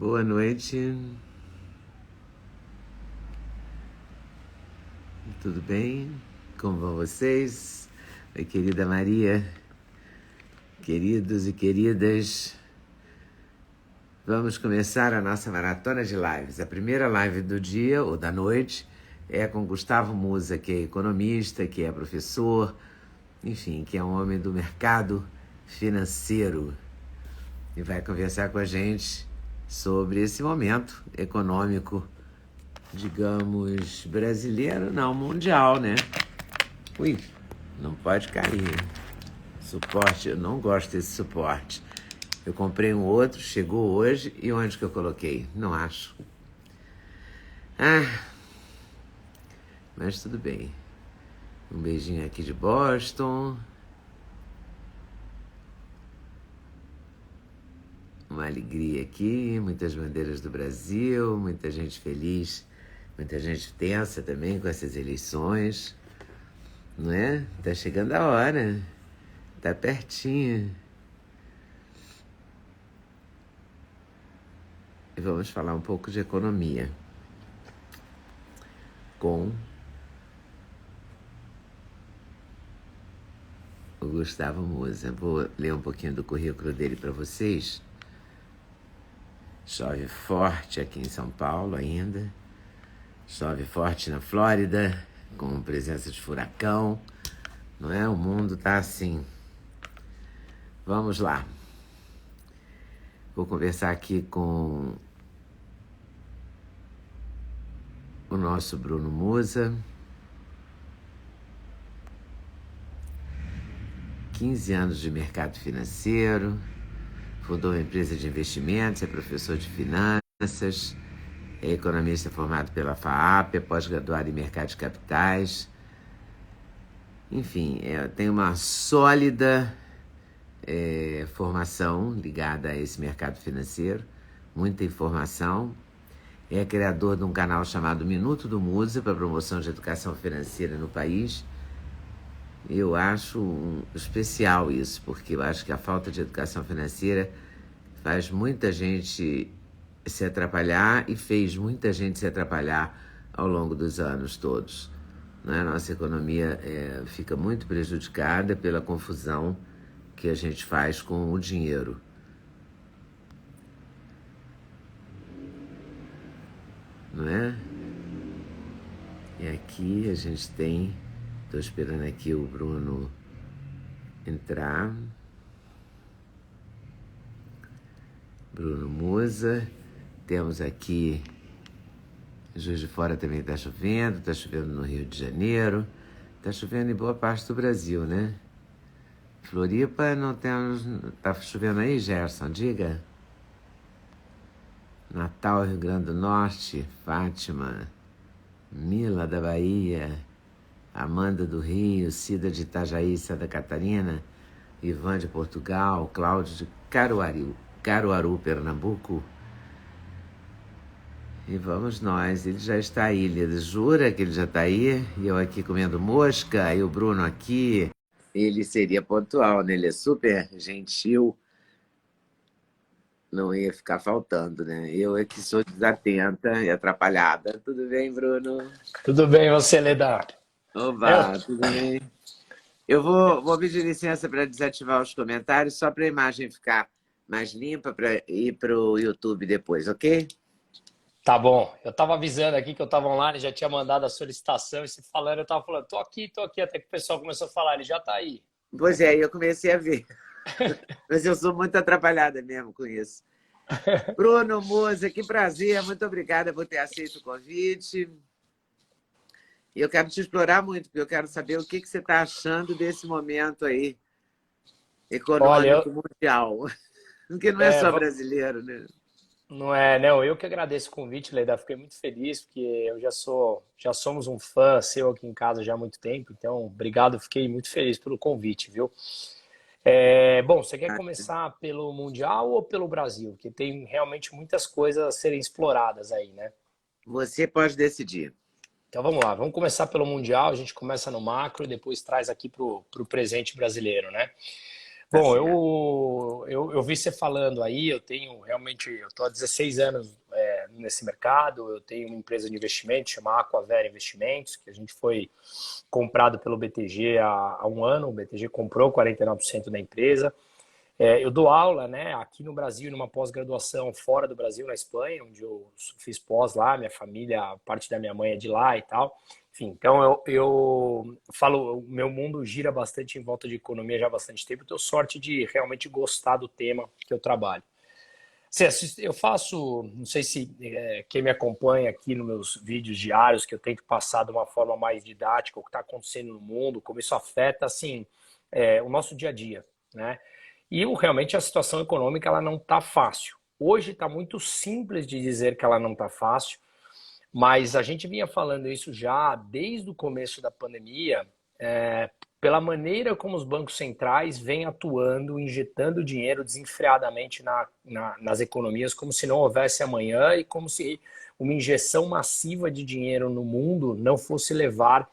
Boa noite, tudo bem? Como vão vocês? Oi, querida Maria, queridos e queridas, vamos começar a nossa maratona de lives. A primeira live do dia ou da noite é com Gustavo Musa, que é economista, que é professor, enfim, que é um homem do mercado financeiro e vai conversar com a gente sobre esse momento econômico, digamos, brasileiro, não, mundial, né? Ui, não pode cair. Suporte, eu não gosto desse suporte. Eu comprei um outro, chegou hoje, e onde que eu coloquei? Não acho. Mas tudo bem. Um beijinho aqui de Boston. Uma alegria aqui, muitas bandeiras do Brasil, muita gente feliz, muita gente tensa também com essas eleições, não é? Tá chegando a hora, tá pertinho. E vamos falar um pouco de economia com o Gustavo Musa. Vou ler um pouquinho do currículo dele para vocês. Chove forte aqui em São Paulo ainda. Chove forte na Flórida, com presença de furacão. Não é? O mundo tá assim. Vamos lá. Vou conversar aqui com o nosso Bruno Musa. 15 anos de mercado financeiro. Fundou uma empresa de investimentos, é professor de finanças, é economista formado pela FAAP, é pós-graduado em mercado de capitais. Enfim, tem uma sólida formação ligada a esse mercado financeiro, muita informação. É criador de um canal chamado Minuto do Musa para promoção de educação financeira no país. Eu acho especial isso, porque eu acho que a falta de educação financeira faz muita gente se atrapalhar e fez muita gente se atrapalhar ao longo dos anos todos. Né? Nossa economia fica muito prejudicada pela confusão que a gente faz com o dinheiro. Não é? E aqui a gente tem... Estou esperando aqui o Bruno entrar. Bruno Musa. Temos aqui... Juiz de Fora também está chovendo no Rio de Janeiro. Está chovendo em boa parte do Brasil, né? Floripa não temos... Está chovendo aí, Gerson? Diga. Natal, Rio Grande do Norte. Fátima. Mila da Bahia. Amanda do Rio, Cida de Itajaí, Santa Catarina, Ivan de Portugal, Cláudio de Caruaru, Pernambuco. E vamos nós, ele já está aí, ele jura que ele já está aí, e eu aqui comendo mosca, e o Bruno aqui, ele seria pontual, né? Ele é super gentil, não ia ficar faltando, né? Eu é que sou desatenta e atrapalhada. Tudo bem, Bruno? Tudo bem, você, Leda? Eu, Oba, tudo bem? Eu vou pedir licença para desativar os comentários, só para a imagem ficar mais limpa, para ir para o YouTube depois, ok? tá bom. Eu estava avisando aqui que eu estava online, já tinha mandado a solicitação e você falando, eu estava falando, tô aqui, até que o pessoal começou a falar, ele já está aí. Pois é, eu comecei a ver. Mas eu sou muito atrapalhada mesmo com isso. Bruno Musa, que prazer, muito obrigada por ter aceito o convite. E eu quero te explorar muito, porque eu quero saber o que você está achando desse momento aí Olha, econômico mundial. Porque não é é, só brasileiro, né? não, eu que agradeço o convite, Leda, fiquei muito feliz, porque já somos um fã seu aqui em casa já há muito tempo, então, obrigado, fiquei muito feliz pelo convite, viu? Bom, você quer começar pelo Mundial ou pelo Brasil? Que tem realmente muitas coisas a serem exploradas aí, né? Você pode decidir. Então vamos lá, vamos começar pelo Mundial, a gente começa no macro e depois traz aqui para o presente brasileiro, né? Tá Bom, certo. eu vi você falando aí, eu estou há 16 anos nesse mercado, eu tenho uma empresa de investimento chamada Aquavera Investimentos, que a gente foi comprado pelo BTG há um ano, o BTG comprou 49% da empresa. Eu dou aula, né, aqui no Brasil, numa pós-graduação fora do Brasil, na Espanha, onde eu fiz pós lá, minha família, parte da minha mãe é de lá e tal. Enfim, então eu falo, o meu mundo gira bastante em volta de economia já há bastante tempo, eu tenho sorte de realmente gostar do tema que eu trabalho. Eu faço, não sei se quem me acompanha aqui nos meus vídeos diários, que eu tento passar de uma forma mais didática o que está acontecendo no mundo, como isso afeta, assim, o nosso dia a dia, né? E realmente a situação econômica ela não está fácil. Hoje está muito simples de dizer que ela não está fácil, mas a gente vinha falando isso já desde o começo da pandemia, pela maneira como os bancos centrais vêm atuando, injetando dinheiro desenfreadamente nas economias, como se não houvesse amanhã e como se uma injeção massiva de dinheiro no mundo não fosse levar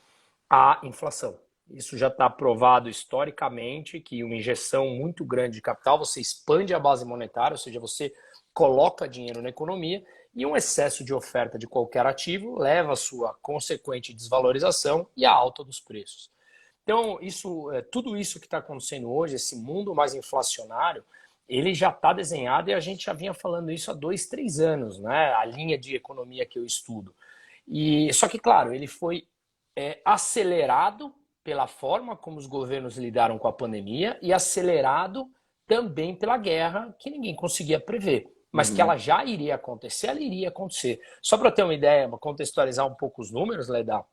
à inflação. Isso já está provado historicamente que uma injeção muito grande de capital, você expande a base monetária, ou seja, você coloca dinheiro na economia e um excesso de oferta de qualquer ativo leva à sua consequente desvalorização e à alta dos preços. Então, tudo isso que está acontecendo hoje, esse mundo mais inflacionário, ele já está desenhado e a gente já vinha falando isso há 2, 3 anos, né? A linha de economia que eu estudo. Só que, claro, ele foi acelerado pela forma como os governos lidaram com a pandemia e acelerado também pela guerra que ninguém conseguia prever. Mas que ela Uhum. já iria acontecer, ela iria acontecer. Só para ter uma ideia, contextualizar um pouco os números, Leda,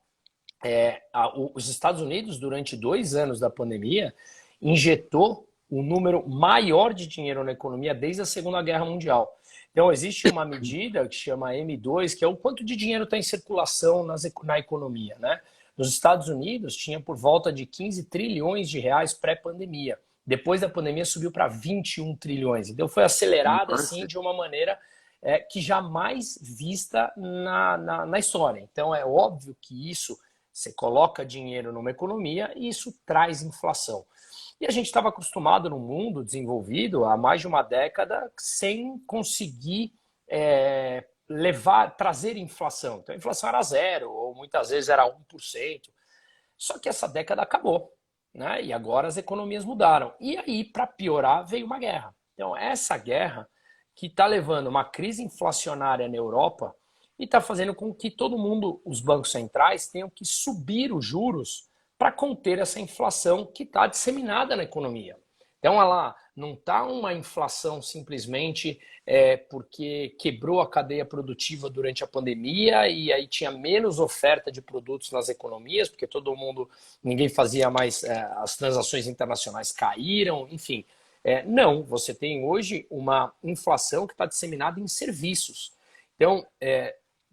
os Estados Unidos, durante 2 anos da pandemia, injetou um número maior de dinheiro na economia desde a Segunda Guerra Mundial. Então, existe uma medida que chama M2, que é o quanto de dinheiro está em circulação na economia, né? Nos Estados Unidos, tinha por volta de 15 trilhões de reais pré-pandemia. Depois da pandemia, subiu para 21 trilhões. Então, foi acelerada assim, Nossa. de uma maneira que jamais vista na história. Então, é óbvio que isso você coloca dinheiro numa economia e isso traz inflação. E a gente estava acostumado no mundo desenvolvido há mais de uma década sem conseguir trazer inflação. Então a inflação era zero, ou muitas vezes era 1%. Só que essa década acabou, né? E agora as economias mudaram. E aí, para piorar, veio uma guerra. Então, essa guerra que está levando uma crise inflacionária na Europa e está fazendo com que todo mundo, os bancos centrais, tenham que subir os juros para conter essa inflação que está disseminada na economia. Então, ela não está uma inflação simplesmente porque quebrou a cadeia produtiva durante a pandemia e aí tinha menos oferta de produtos nas economias, porque ninguém fazia mais, as transações internacionais caíram, enfim. Não, você tem hoje uma inflação que está disseminada em serviços. Então,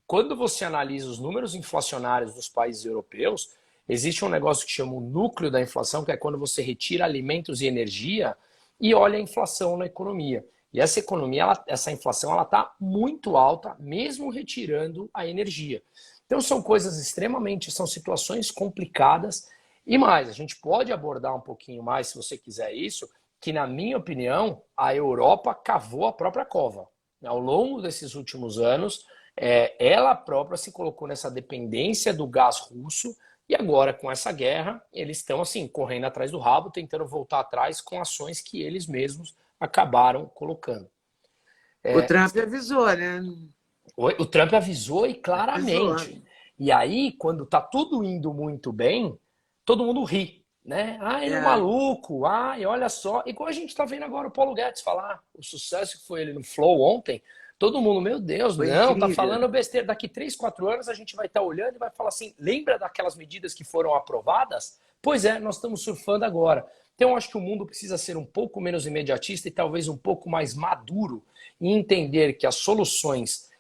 quando você analisa os números inflacionários dos países europeus, existe um negócio que chama o núcleo da inflação, que é quando você retira alimentos e energia e olha a inflação na economia. E essa economia, essa inflação, ela está muito alta, mesmo retirando a energia. Então são coisas são situações complicadas. E mais, a gente pode abordar um pouquinho mais, se você quiser isso, que na minha opinião, a Europa cavou a própria cova. Ao longo desses últimos anos, ela própria se colocou nessa dependência do gás russo e agora, com essa guerra, eles estão assim, correndo atrás do rabo, tentando voltar atrás com ações que eles mesmos acabaram colocando. O Trump avisou, né? O Trump avisou e Avisou. claramente. E aí, quando está tudo indo muito bem, todo mundo ri, né? Ah, ele é um É, maluco, ai, olha só. Igual a gente está vendo agora o Paulo Guedes falar, o sucesso que foi ele no Flow ontem, todo mundo, meu Deus, foi não, tá incrível. falando besteira. Daqui 3, 4 anos a gente vai estar olhando e vai falar assim, lembra daquelas medidas que foram aprovadas? Pois é, nós estamos surfando agora. Então, eu acho que o mundo precisa ser um pouco menos imediatista e talvez um pouco mais maduro e entender que as soluções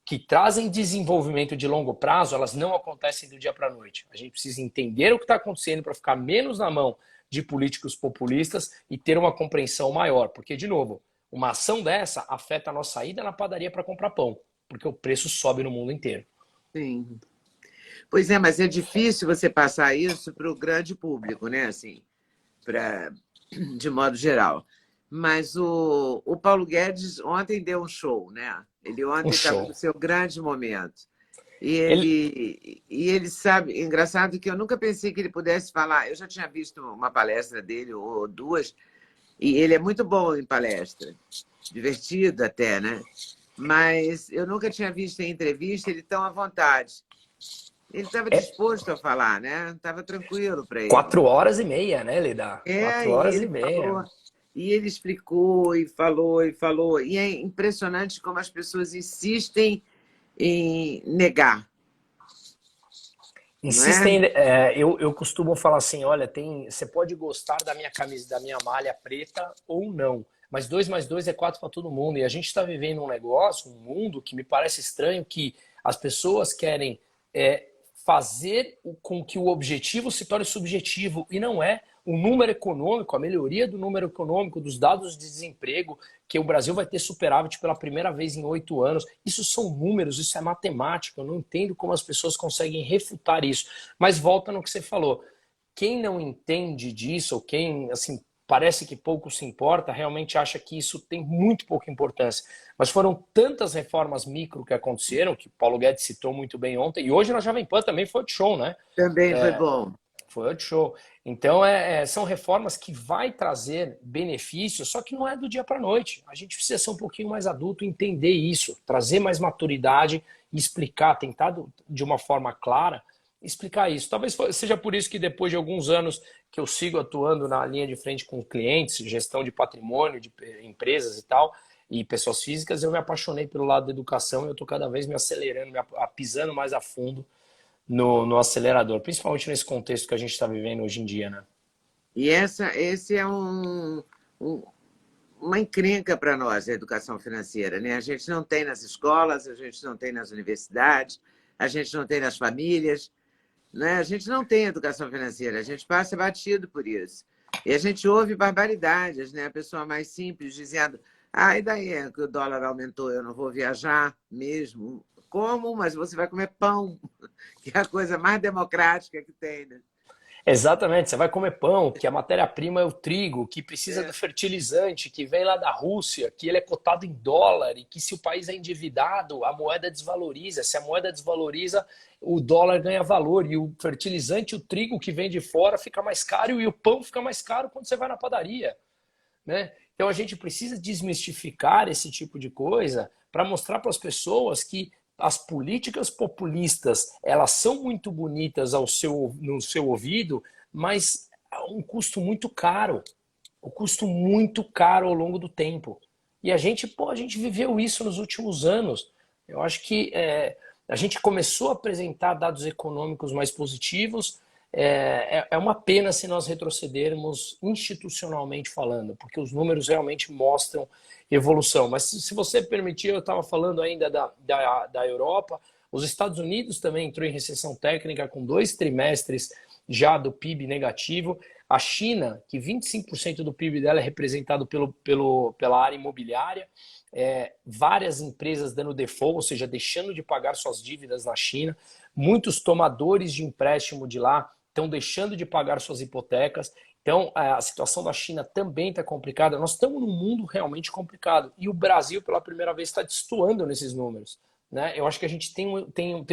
que trazem desenvolvimento de longo prazo, elas não acontecem do dia para a noite. A gente precisa entender o que está acontecendo para ficar menos na mão de políticos populistas e ter uma compreensão maior. Porque, de novo, uma ação dessa afeta a nossa ida na padaria para comprar pão, porque o preço sobe no mundo inteiro. Sim. Pois é, mas é difícil você passar isso para o grande público, né? Assim, para de modo geral. Mas o Paulo Guedes ontem deu um show, né? Ele Um ontem estava no show. seu grande momento. Ele, E ele sabe, engraçado que eu nunca pensei que ele pudesse falar. Eu já tinha visto uma palestra dele, ou duas, e ele é muito bom em palestra, divertido até, né? Mas eu nunca tinha visto em entrevista ele tão à vontade. Ele estava é disposto a falar, né? Estava tranquilo para ele. 4 horas e meia, né, Leda? É, Quatro e horas e ele meia. falou, e ele explicou, e falou, e falou. E é impressionante como as pessoas insistem em negar, não é? Insistem, eu costumo falar assim, olha, você pode gostar da minha camisa, da minha malha preta ou não, mas 2 mais 2 é 4 para todo mundo. E a gente está vivendo um negócio, um mundo que me parece estranho, que as pessoas querem é, fazer com que o objetivo se torne subjetivo, e não é o número econômico, a melhoria do número econômico, dos dados de desemprego, que o Brasil vai ter superávit pela primeira vez em 8 anos. Isso são números, isso é matemática. Eu não entendo como as pessoas conseguem refutar isso. Mas volta no que você falou. Quem não entende disso, ou quem assim parece que pouco se importa, realmente acha que isso tem muito pouca importância. Mas foram tantas reformas micro que aconteceram, que o Paulo Guedes citou muito bem ontem, e hoje na Jovem Pan também foi de show, né? Também foi bom. Foi outro show. Então, são reformas que vai trazer benefícios, só que não é do dia para a noite. A gente precisa ser um pouquinho mais adulto, entender isso, trazer mais maturidade e explicar, tentar de uma forma clara, explicar isso. Talvez seja por isso que depois de alguns anos que eu sigo atuando na linha de frente com clientes, gestão de patrimônio, de empresas e tal, e pessoas físicas, eu me apaixonei pelo lado da educação e eu estou cada vez me acelerando, pisando mais a fundo no acelerador, principalmente nesse contexto que a gente está vivendo hoje em dia, né? E esse é um- uma encrenca para nós, a educação financeira, né? A gente não tem nas escolas, a gente não tem nas universidades, a gente não tem nas famílias, né? A gente não tem educação financeira, a gente passa batido por isso. E a gente ouve barbaridades, né? A pessoa mais simples dizendo: ah, e daí é que o dólar aumentou, eu não vou viajar mesmo. Como? Mas você vai comer pão, que é a coisa mais democrática que tem, né? Exatamente, você vai comer pão, que a matéria-prima é o trigo, que precisa do É, fertilizante, que vem lá da Rússia, que ele é cotado em dólar e que se o país é endividado, a moeda desvaloriza. Se a moeda desvaloriza, o dólar ganha valor e o fertilizante, o trigo que vem de fora fica mais caro e o pão fica mais caro quando você vai na padaria, né? Então a gente precisa desmistificar esse tipo de coisa para mostrar para as pessoas que as políticas populistas elas são muito bonitas no seu ouvido, mas é um custo muito caro, o custo muito caro ao longo do tempo. E a gente viveu isso nos últimos anos. Eu acho que a gente começou a apresentar dados econômicos mais positivos. É uma pena se nós retrocedermos institucionalmente falando, porque os números realmente mostram evolução. Mas se você permitir, eu estava falando ainda da Europa, os Estados Unidos também entrou em recessão técnica com 2 trimestres já do PIB negativo. A China, que 25% do PIB dela é representado pela área imobiliária, várias empresas dando default, ou seja, deixando de pagar suas dívidas na China, muitos tomadores de empréstimo de lá estão deixando de pagar suas hipotecas. Então, a situação da China também está complicada. Nós estamos num mundo realmente complicado. E o Brasil, pela primeira vez, está destoando nesses números, né? Eu acho que a gente tem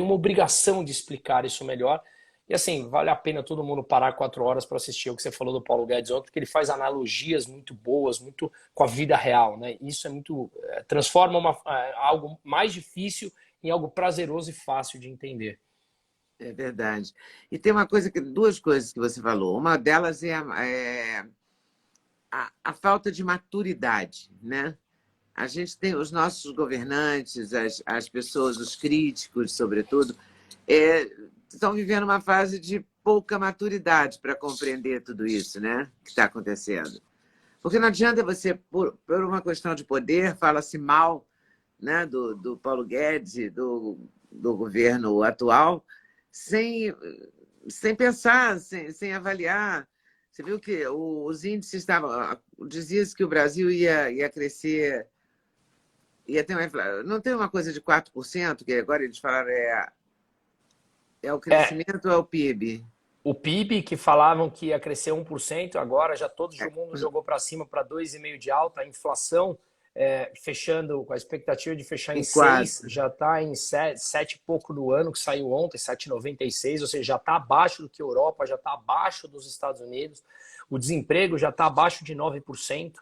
uma obrigação de explicar isso melhor. E assim, vale a pena todo mundo parar 4 horas para assistir o que você falou do Paulo Guedes ontem, porque ele faz analogias muito boas, muito com a vida real, né? Isso é muito. Transforma algo mais difícil em algo prazeroso e fácil de entender. é verdade. E tem uma coisa duas coisas que você falou. Uma delas é a falta de maturidade, né? A gente tem os nossos governantes, as pessoas, os críticos, sobretudo, estão vivendo uma fase de pouca maturidade para compreender tudo isso, né? Que está acontecendo. Porque não adianta você, por uma questão de poder, fala-se mal, né, do Paulo Guedes, do governo atual, sem, sem pensar, sem avaliar. Você viu que os índices estavam. Dizia-se que o Brasil ia crescer, ia ter uma inflação. Não tem uma coisa de 4%, que agora eles falaram é o É, crescimento ou é o PIB? O PIB, que falavam que ia crescer 1%, agora já todo mundo jogou para cima para 2,5% de alta. A inflação, fechando com a expectativa de fechar em Em 6, quatro. já está em 7 e pouco no ano, que saiu ontem, 7,96, ou seja, já está abaixo do que a Europa, já está abaixo dos Estados Unidos. O desemprego já está abaixo de 9%.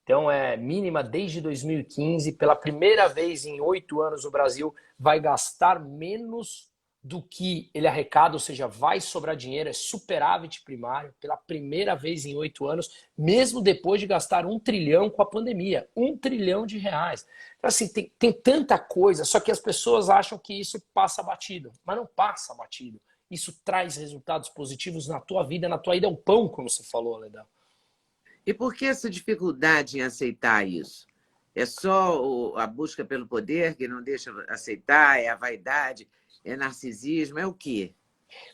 Então, é mínima desde 2015. Pela primeira vez em 8 anos, o Brasil vai gastar menos do que ele arrecada, ou seja, vai sobrar dinheiro, é superávit primário, pela primeira vez em 8 anos, mesmo depois de gastar 1 trilhão com a pandemia, 1 trilhão de reais. Então, assim, tem tanta coisa, só que as pessoas acham que isso passa batido, mas não passa batido. Isso traz resultados positivos na tua vida é o pão, como você falou, Ledão. E por que essa dificuldade em aceitar isso? É só a busca pelo poder que não deixa aceitar? É a vaidade? É narcisismo? É o quê?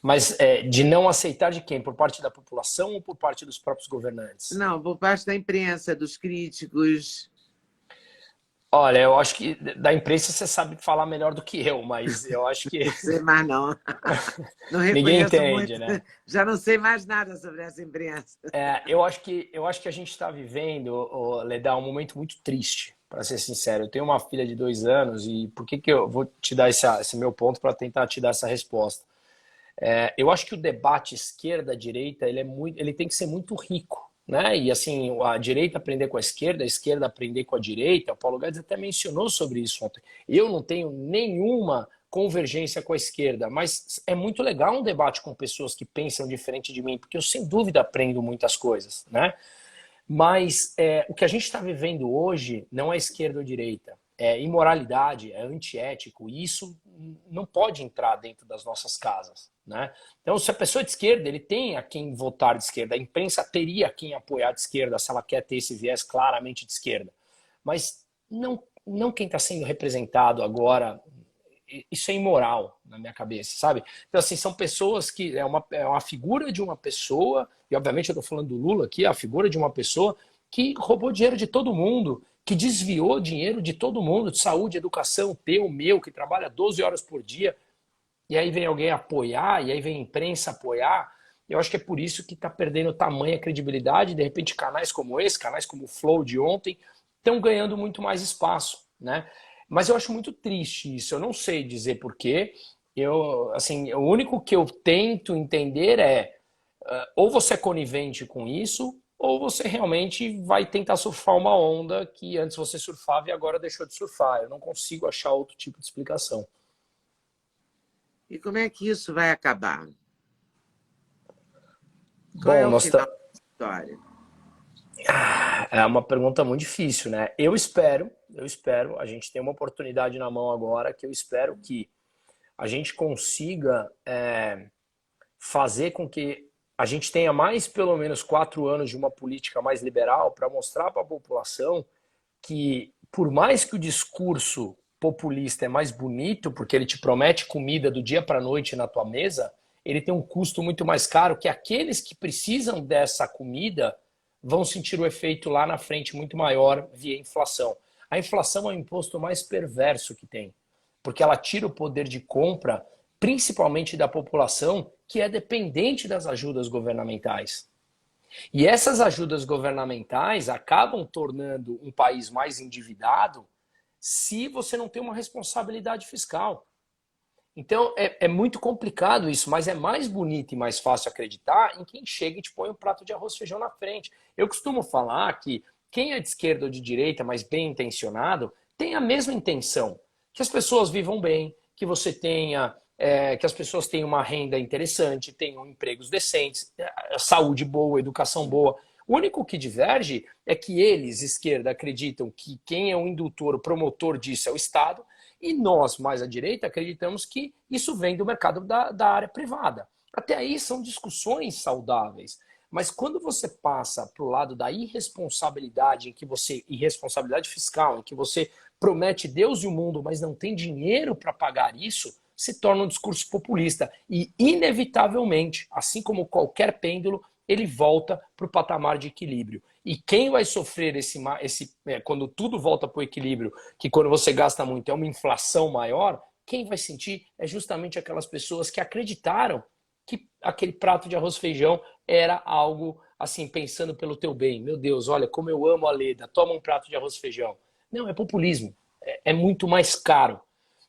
Mas de não aceitar de quem? Por parte da população ou por parte dos próprios governantes? Não, por parte da imprensa, dos críticos. Olha, eu acho que da imprensa você sabe falar melhor do que eu, mas eu acho que Não sei mais, não. Não ninguém reconheço entende, muito. né? Já não sei mais nada sobre essa imprensa. Eu acho que a gente está vivendo, Leda, um momento muito triste, para ser sincero. Eu tenho uma filha de 2 anos e por que que eu vou te dar esse meu ponto para tentar te dar essa resposta? Eu acho que o debate esquerda-direita ele tem que ser muito rico, né? E assim, a direita aprender com a esquerda aprender com a direita. O Paulo Guedes até mencionou sobre isso ontem. Eu não tenho nenhuma convergência com a esquerda, mas é muito legal um debate com pessoas que pensam diferente de mim, porque eu sem dúvida aprendo muitas coisas, né? Mas o que a gente está vivendo hoje não é esquerda ou direita. É imoralidade, é antiético, e isso não pode entrar dentro das nossas casas, né? Então, se a pessoa é de esquerda, ele tem a quem votar de esquerda, a imprensa teria a quem apoiar de esquerda se ela quer ter esse viés claramente de esquerda. Mas não quem está sendo representado agora, isso é imoral na minha cabeça, sabe? Então, assim, são pessoas que é uma figura de uma pessoa, e obviamente eu estou falando do Lula aqui, a figura de uma pessoa que roubou dinheiro de todo mundo, que desviou dinheiro de todo mundo, de saúde, educação, teu, meu, que trabalha 12 horas por dia, e aí vem alguém apoiar, e aí vem a imprensa apoiar. Eu acho que é por isso que está perdendo tamanha credibilidade. De repente, canais como esse, canais como o Flow de ontem, estão ganhando muito mais espaço, né? Mas eu acho muito triste isso. Eu não sei dizer por quê. Assim, o único que eu tento entender é ou você é conivente com isso, ou você realmente vai tentar surfar uma onda que antes você surfava e agora deixou de surfar. Eu não consigo achar outro tipo de explicação. E como é que isso vai acabar? Qual é Bom, o nós final estamos. da história? É uma pergunta muito difícil, né? Eu espero, a gente tem uma oportunidade na mão agora que eu espero que a gente consiga fazer com que a gente tenha mais pelo menos 4 anos de uma política mais liberal para mostrar para a população que, por mais que o discurso populista é mais bonito, porque ele te promete comida do dia para a noite na tua mesa, ele tem um custo muito mais caro que aqueles que precisam dessa comida vão sentir o efeito lá na frente muito maior via inflação. A inflação é o imposto mais perverso que tem, porque ela tira o poder de compra, principalmente da população que é dependente das ajudas governamentais. E essas ajudas governamentais acabam tornando um país mais endividado se você não tem uma responsabilidade fiscal. Então é muito complicado isso, mas é mais bonito e mais fácil acreditar em quem chega e te põe um prato de arroz e feijão na frente. Eu costumo falar que quem é de esquerda ou de direita, mas bem intencionado, tem a mesma intenção: que as pessoas vivam bem, que você tenha, que as pessoas tenham uma renda interessante, tenham empregos decentes, saúde boa, educação boa. O único que diverge é que eles, esquerda, acreditam que quem é o indutor, o promotor disso é o Estado, e nós, mais à direita, acreditamos que isso vem do mercado da área privada. Até aí são discussões saudáveis. Mas quando você passa para o lado da irresponsabilidade, irresponsabilidade fiscal, em que você promete Deus e o mundo, mas não tem dinheiro para pagar isso, se torna um discurso populista. E, inevitavelmente, assim como qualquer pêndulo, ele volta para o patamar de equilíbrio. E quem vai sofrer quando tudo volta para o equilíbrio, que quando você gasta muito é uma inflação maior, quem vai sentir é justamente aquelas pessoas que acreditaram que aquele prato de arroz e feijão era algo assim, pensando pelo teu bem. Meu Deus, olha como eu amo a Leda, toma um prato de arroz e feijão. Não, é populismo. É muito mais caro.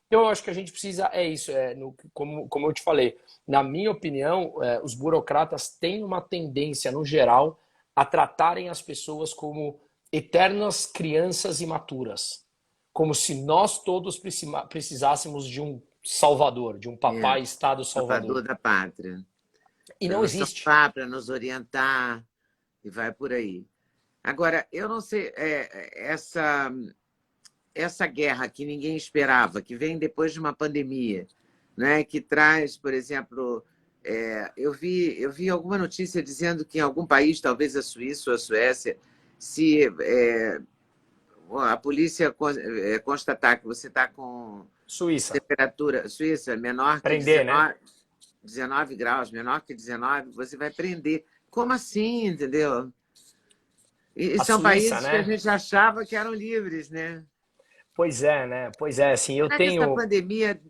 Então, eu acho que a gente precisa, é isso, como eu te falei, na minha opinião, os burocratas têm uma tendência, no geral, a tratarem as pessoas como eternas crianças imaturas, como se nós todos precisássemos de um salvador, de um É, papai Estado salvador salvador. da pátria, E para não nos existe. salvar, para nos orientar, e vai por aí. Agora, eu não sei, essa guerra que ninguém esperava, que vem depois de uma pandemia, né, que traz, por exemplo, eu vi alguma notícia dizendo que em algum país, talvez a Suíça ou a Suécia, se a polícia constatar que você está com Suíça, temperatura Suíça menor que prender, né? 19 graus, menor que 19, você vai prender. Como assim, entendeu? E A são Suíça, países que a né? gente achava que eram livres, né? Pois é, né? Pois é, assim, eu Será que essa tenho, pandemia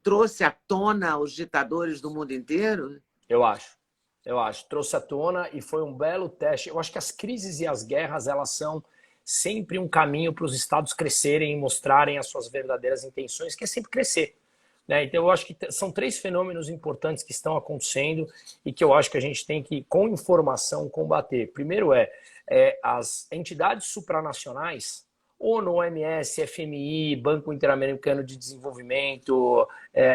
trouxe à tona os ditadores do mundo inteiro? eu acho. Eu acho. Trouxe à tona e foi um belo teste. Eu acho que as crises e as guerras, elas são sempre um caminho para os estados crescerem e mostrarem as suas verdadeiras intenções, que é sempre crescer. Né? Então, eu acho que são três fenômenos importantes que estão acontecendo e que eu acho que a gente tem que, com informação, combater. Primeiro as entidades supranacionais, ONU, OMS, FMI, Banco Interamericano de Desenvolvimento,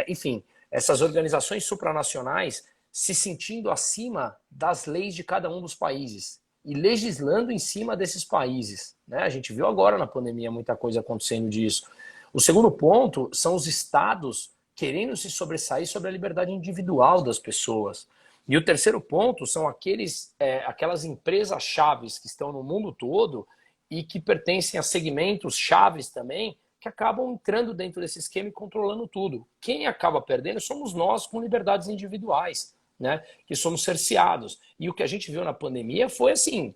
enfim, essas organizações supranacionais se sentindo acima das leis de cada um dos países e legislando em cima desses países. Né? A gente viu agora na pandemia muita coisa acontecendo disso. O segundo ponto são os estados querendo se sobressair sobre a liberdade individual das pessoas. E o terceiro ponto são aquelas empresas chaves que estão no mundo todo e que pertencem a segmentos chaves também, que acabam entrando dentro desse esquema e controlando tudo. Quem acaba perdendo somos nós com liberdades individuais, né? Que somos cerceados. E o que a gente viu na pandemia foi assim,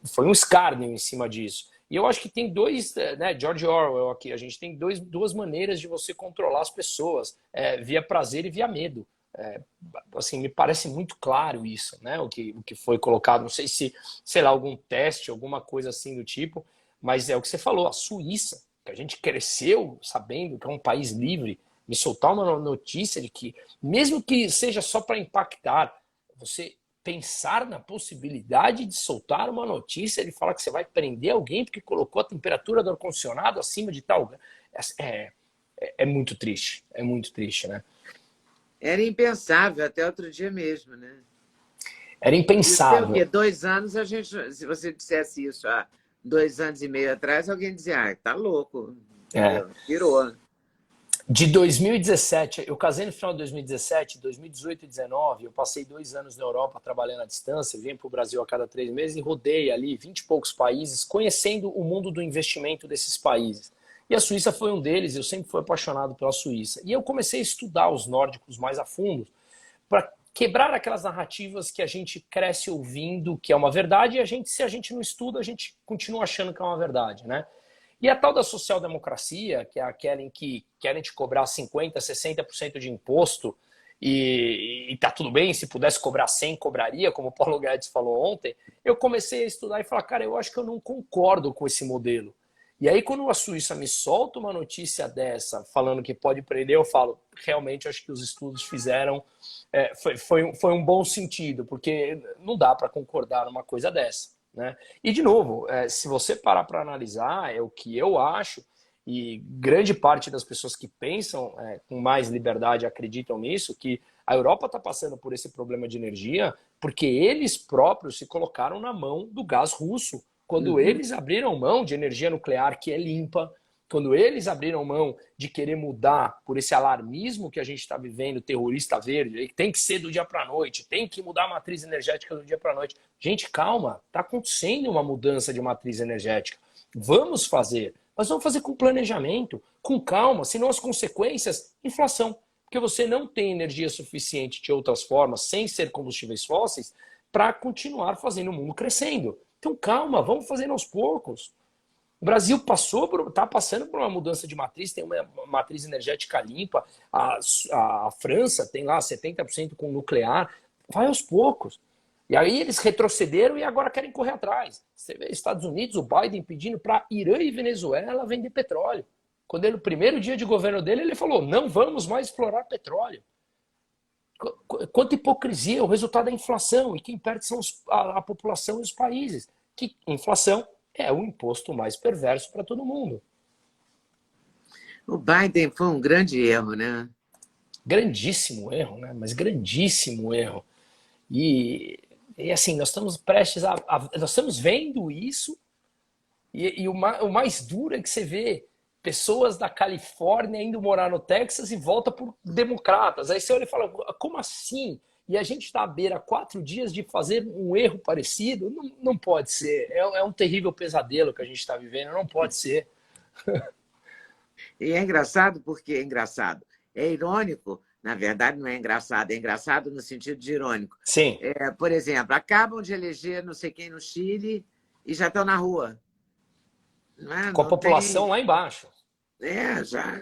foi um escárnio em cima disso. E eu acho que tem dois, né, George Orwell aqui, a gente tem duas maneiras de você controlar as pessoas, via prazer e via medo. Assim, me parece muito claro isso, né, o que foi colocado. Não sei se, sei lá, algum teste, alguma coisa assim do tipo, mas é o que você falou, a Suíça, que a gente cresceu sabendo que é um país livre, me soltar uma notícia de que, mesmo que seja só para impactar, você pensar na possibilidade de soltar uma notícia, ele fala que você vai prender alguém porque colocou a temperatura do ar-condicionado acima de tal. É muito triste, né? Era impensável até outro dia mesmo, né? Era Isso tem o quê? impensável. 2 anos, se você dissesse isso há 2 anos e meio atrás, alguém dizia, tá louco, É. entendeu? Pirou. De 2017, eu casei no final de 2017, 2018 e 2019, eu passei 2 anos na Europa trabalhando à distância, vim para o Brasil a cada 3 meses e rodei ali 20 e poucos países, conhecendo o mundo do investimento desses países. E a Suíça foi um deles, eu sempre fui apaixonado pela Suíça. E eu comecei a estudar os nórdicos mais a fundo, para quebrar aquelas narrativas que a gente cresce ouvindo que é uma verdade e se a gente não estuda, a gente continua achando que é uma verdade, né? E a tal da social-democracia, que é aquela em que querem te cobrar 50%, 60% de imposto e tá tudo bem, se pudesse cobrar 100, cobraria, como o Paulo Guedes falou ontem, eu comecei a estudar e falar, cara, eu acho que eu não concordo com esse modelo. E aí, quando a Suíça me solta uma notícia dessa, falando que pode prender, eu falo, realmente acho que os estudos fizeram, foi um bom sentido, porque não dá para concordar numa coisa dessa. Né? E, de novo, se você parar para analisar, é o que eu acho, e grande parte das pessoas que pensam com mais liberdade acreditam nisso, que a Europa está passando por esse problema de energia porque eles próprios se colocaram na mão do gás russo. Quando Uhum. eles abriram mão de energia nuclear que é limpa, quando eles abriram mão de querer mudar por esse alarmismo que a gente está vivendo, terrorista verde, que tem que ser do dia para a noite, tem que mudar a matriz energética do dia para a noite. Gente, calma, está acontecendo uma mudança de matriz energética. Vamos fazer, mas vamos fazer com planejamento, com calma, senão as consequências, inflação. Porque você não tem energia suficiente de outras formas, sem ser combustíveis fósseis, para continuar fazendo o mundo crescendo. Então calma, vamos fazendo aos poucos. O Brasil está passando por uma mudança de matriz, tem uma matriz energética limpa, a França tem lá 70% com nuclear, vai aos poucos. E aí eles retrocederam e agora querem correr atrás. Você vê Estados Unidos, o Biden pedindo para Irã e Venezuela vender petróleo. Quando ele, no primeiro dia de governo dele, ele falou, não vamos mais explorar petróleo. Quanta hipocrisia, o resultado da inflação, e quem perde são a população e os países. Que inflação é o imposto mais perverso para todo mundo. O Biden foi um grande erro, né? Grandíssimo erro, né? Mas grandíssimo erro. E assim, nós estamos prestes nós estamos vendo isso, e o mais duro é que você vê pessoas da Califórnia indo morar no Texas e volta por democratas. Aí você olha e fala, como assim? E a gente está à beira 4 dias de fazer um erro parecido? Não, não pode ser. É um terrível pesadelo que a gente está vivendo, não pode ser. E é engraçado porque é engraçado. É irônico, na verdade não é engraçado no sentido de irônico. Sim. Por exemplo, acabam de eleger não sei quem no Chile e já estão na rua. Com a população lá embaixo. Já.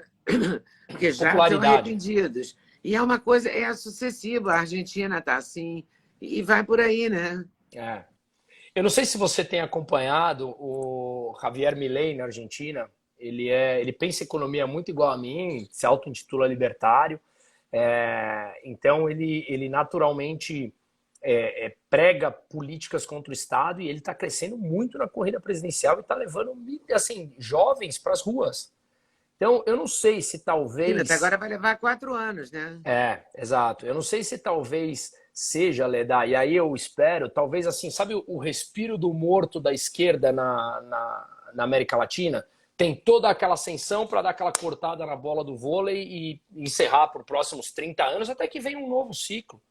Porque já estão arrependidos. E é uma coisa, é sucessiva. A Argentina está assim, e vai por aí, né? Eu não sei se você tem acompanhado o Javier Milei na Argentina. Ele pensa economia muito igual a mim, se auto-intitula libertário. Então, ele naturalmente prega políticas contra o Estado e ele está crescendo muito na corrida presidencial e está levando assim, jovens para as ruas. Então, eu não sei se talvez... Até agora vai levar 4 anos, né? Exato. Eu não sei se talvez seja, Leda, e aí eu espero, talvez assim, sabe o respiro do morto da esquerda na América Latina? Tem toda aquela ascensão para dar aquela cortada na bola do vôlei e encerrar por próximos 30 anos, até que venha um novo ciclo,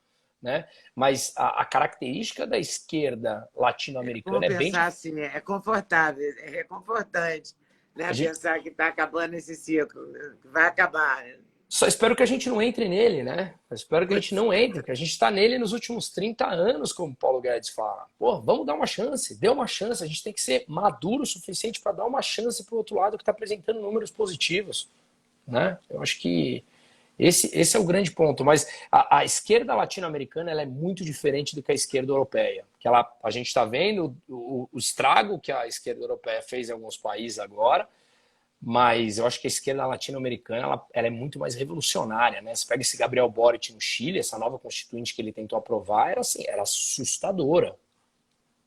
né? Mas a característica da esquerda latino-americana é bem... pensar assim, é confortável, é reconfortante, né? Pensar que está acabando esse ciclo, vai acabar. Só espero que a gente não entre nele, né? Eu espero que a gente não entre, porque a gente está nele nos últimos 30 anos, como o Paulo Guedes fala. Pô, vamos dar uma chance, dê uma chance. A gente tem que ser maduro o suficiente para dar uma chance para o outro lado que está apresentando números positivos, né? Eu acho que esse é o grande ponto. Mas a esquerda latino-americana ela é muito diferente do que a esquerda europeia. Que a gente está vendo o estrago que a esquerda europeia fez em alguns países agora, mas eu acho que a esquerda latino-americana ela é muito mais revolucionária, né? Você pega esse Gabriel Boric no Chile, essa nova constituinte que ele tentou aprovar, era assustadora,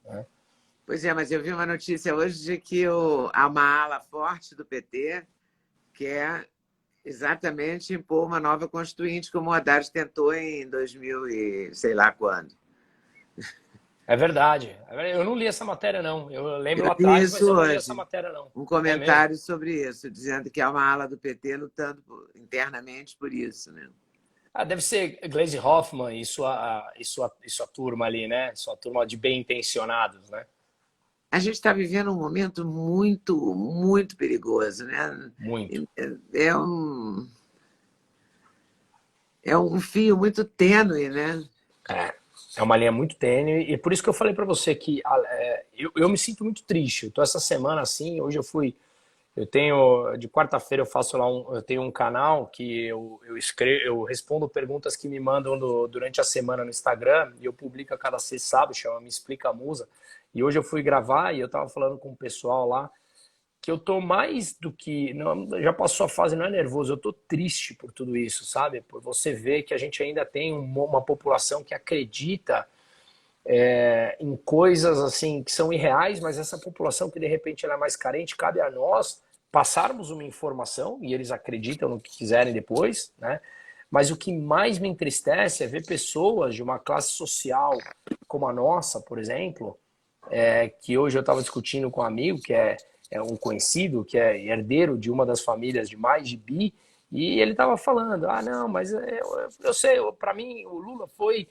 né? Pois é, mas eu vi uma notícia hoje de que há uma ala forte do PT que é exatamente impor uma nova constituinte, como o Haddad tentou em 2000 e sei lá quando. É verdade. Eu não li essa matéria, não. Eu lembro lá atrás, mas eu não li essa matéria, não. Um comentário sobre isso, dizendo que há uma ala do PT lutando internamente por isso, né? Deve ser Gleisi Hoffmann e sua turma ali, né? Sua turma de bem-intencionados, né? A gente está vivendo um momento muito, muito perigoso, né? Muito. É um fio muito tênue, né? É uma linha muito tênue, e por isso que eu falei para você que eu me sinto muito triste. Eu tô essa semana assim, hoje de quarta-feira eu faço lá eu tenho um canal que eu respondo perguntas que me mandam durante a semana no Instagram, e eu publico a cada sexta e sábado, chama Me Explica Musa. E hoje eu fui gravar e eu tava falando com o pessoal lá que eu tô mais do que... Não, já passou a fase, não é nervoso, eu tô triste por tudo isso, sabe? Por você ver que a gente ainda tem uma população que acredita em coisas assim que são irreais, mas essa população que de repente ela é mais carente, cabe a nós passarmos uma informação, e eles acreditam no que quiserem depois, né? Mas o que mais me entristece é ver pessoas de uma classe social como a nossa, por exemplo, que hoje eu estava discutindo com um amigo que é um conhecido, que é herdeiro de uma das famílias de mais de bi, e ele estava falando, não, mas eu sei, para mim o Lula foi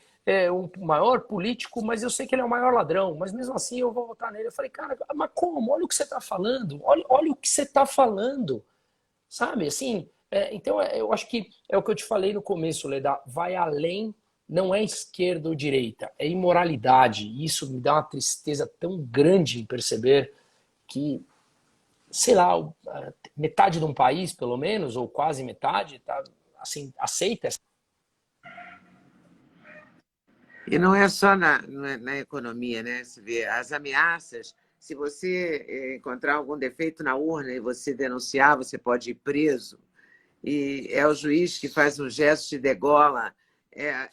o maior político, mas eu sei que ele é o maior ladrão, mas mesmo assim eu vou votar nele. Eu falei, cara, mas como? Olha o que você está falando, olha o que você está falando, sabe? Assim, então eu acho que é o que eu te falei no começo, Leda, vai além, não é esquerda ou direita, é imoralidade, e isso me dá uma tristeza tão grande em perceber que sei lá, metade de um país, pelo menos, ou quase metade, tá, assim, aceita. E não é só na economia, né? Você vê as ameaças. Se você encontrar algum defeito na urna e você denunciar, você pode ir preso. E é o juiz que faz um gesto de degola. É,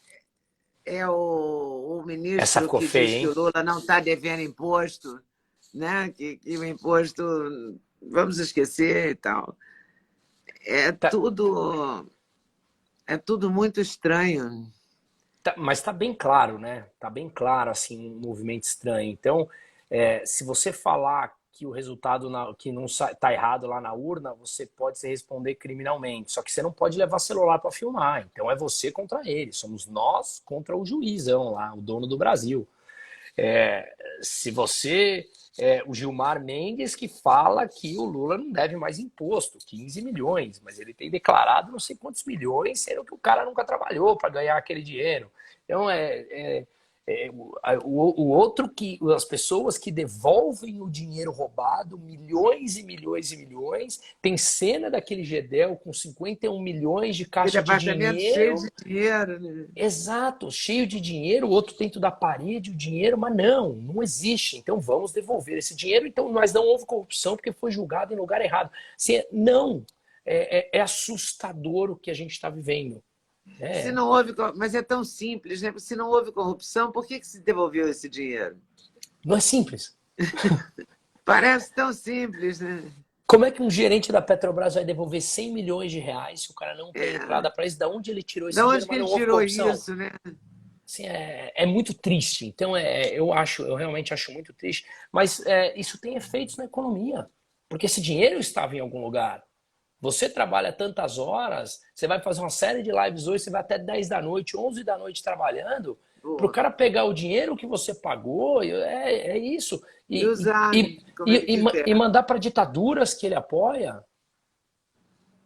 é o Essa ministro ficou que diz feia, que o hein? Lula não está devendo imposto, né? Que o imposto vamos esquecer e tal. É Tá, tudo, é tudo muito estranho. mas tá bem claro, né? Tá bem claro, assim, um movimento estranho. Então, se você falar que o resultado que não tá errado lá na urna, você pode se responder criminalmente. Só que você não pode levar celular para filmar. Então é você contra ele. Somos nós contra o juizão lá, o dono do Brasil. É, se você. O Gilmar Mendes que fala que o Lula não deve mais imposto, 15 milhões, mas ele tem declarado não sei quantos milhões, sendo que o cara nunca trabalhou para ganhar aquele dinheiro. Então, o outro que. As pessoas que devolvem o dinheiro roubado, milhões e milhões e milhões, tem cena daquele Gedel com 51 milhões de Aquele caixa de apartamento cheio dinheiro. de dinheiro, né? Exato, cheio de dinheiro, o outro dentro da parede, o dinheiro, mas não existe. Então vamos devolver esse dinheiro. Então, mas não houve corrupção porque foi julgado em lugar errado. Assim, não, é assustador o que a gente está vivendo. Se É, não houve, mas é tão simples, né? Se não houve corrupção, por que se devolveu esse dinheiro? não é simples. Parece tão simples, né? Como é que um gerente da Petrobras vai devolver 100 milhões de reais se o cara não tem É. entrada para isso? Da onde ele tirou De esse dinheiro, onde que mas ele não houve tirou corrupção? isso, né? Assim, é muito triste. Então, eu realmente acho muito triste. Mas isso tem efeitos na economia. Porque esse dinheiro estava em algum lugar. Você trabalha tantas horas, você vai fazer uma série de lives hoje, você vai até 10 da noite, 11 da noite trabalhando, para o Pô. cara pegar o dinheiro que você pagou, é isso. E E, usar e, como ele e, e quiser. mandar para ditaduras que ele apoia,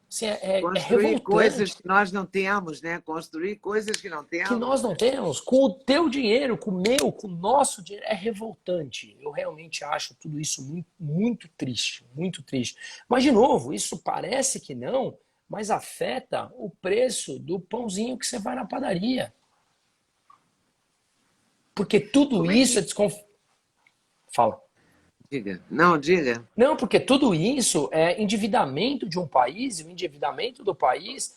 assim, é Construir coisas revoltante. que nós não temos, né? Construir coisas que não Que nós temos. não temos, com o teu dinheiro, com o meu, com o nosso dinheiro, é revoltante. Eu realmente acho tudo isso muito, muito triste, muito triste. Mas, de novo, isso parece que não, mas afeta o preço do pãozinho que você vai na padaria. Porque tudo Como é isso que. é desconf... Fala. Diga. Não, diga. Não, porque tudo isso é endividamento de um país, e o endividamento do país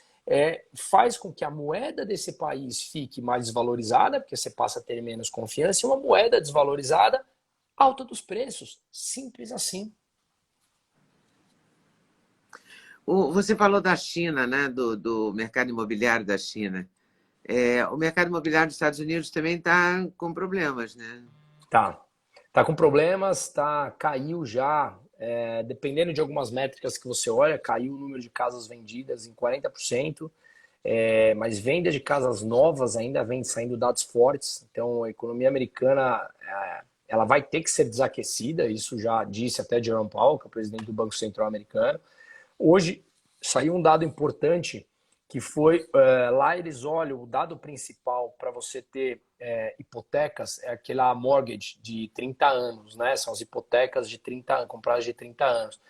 faz com que a moeda desse país fique mais desvalorizada, porque você passa a ter menos confiança, e uma moeda desvalorizada, alta dos preços. Simples assim. Você falou da China, né? Do mercado imobiliário da China. O mercado imobiliário dos Estados Unidos também está com problemas, né? Tá. Tá com problemas, caiu já, dependendo de algumas métricas que você olha, caiu o número de casas vendidas em 40%. Mas venda de casas novas ainda vem saindo dados fortes. Então, a economia americana ela vai ter que ser desaquecida. Isso já disse até Jerome Powell, que é o presidente do Banco Central americano. Hoje saiu um dado importante que foi lá eles olham o dado principal para você ter hipotecas é aquela mortgage de 30 anos, né? São as hipotecas de 30 anos, compradas de 30 anos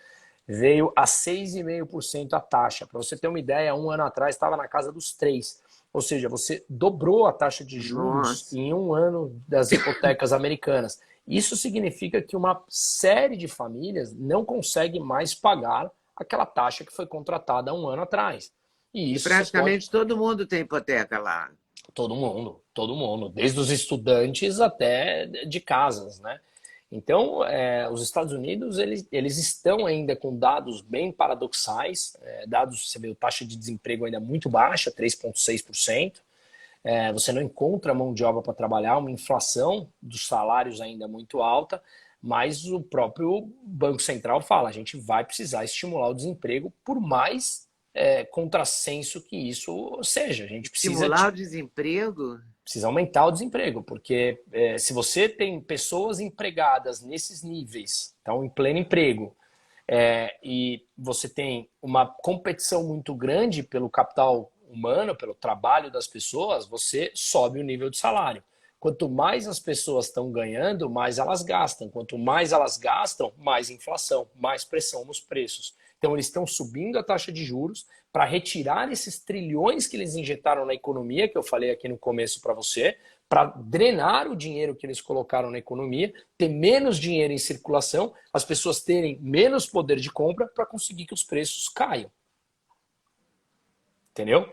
veio a 6,5% a taxa. Para você ter uma ideia, um ano atrás estava na casa dos 3%. Ou seja, você dobrou a taxa de juros Nossa. em um ano das hipotecas americanas. Isso significa que uma série de famílias não consegue mais pagar aquela taxa que foi contratada há um ano atrás. E E isso você pode. praticamente todo mundo tem hipoteca lá. Todo mundo, desde os estudantes até de casas, né? Então, os Estados Unidos, eles estão ainda com dados bem paradoxais, dados, você vê, a taxa de desemprego ainda muito baixa, 3,6%, você não encontra mão de obra para trabalhar, uma inflação dos salários ainda muito alta, mas o próprio Banco Central fala, a gente vai precisar estimular o desemprego por mais contrassenso que isso seja, a gente precisa Estimular o desemprego? precisa aumentar o desemprego, porque se você tem pessoas empregadas nesses níveis, então em pleno emprego, e você tem uma competição muito grande pelo capital humano, pelo trabalho das pessoas, você sobe o nível de salário. Quanto mais as pessoas estão ganhando, mais elas gastam. Quanto mais elas gastam, mais inflação, mais pressão nos preços. Então, eles estão subindo a taxa de juros para retirar esses trilhões que eles injetaram na economia, que eu falei aqui no começo para você, para drenar o dinheiro que eles colocaram na economia, ter menos dinheiro em circulação, as pessoas terem menos poder de compra para conseguir que os preços caiam. Entendeu?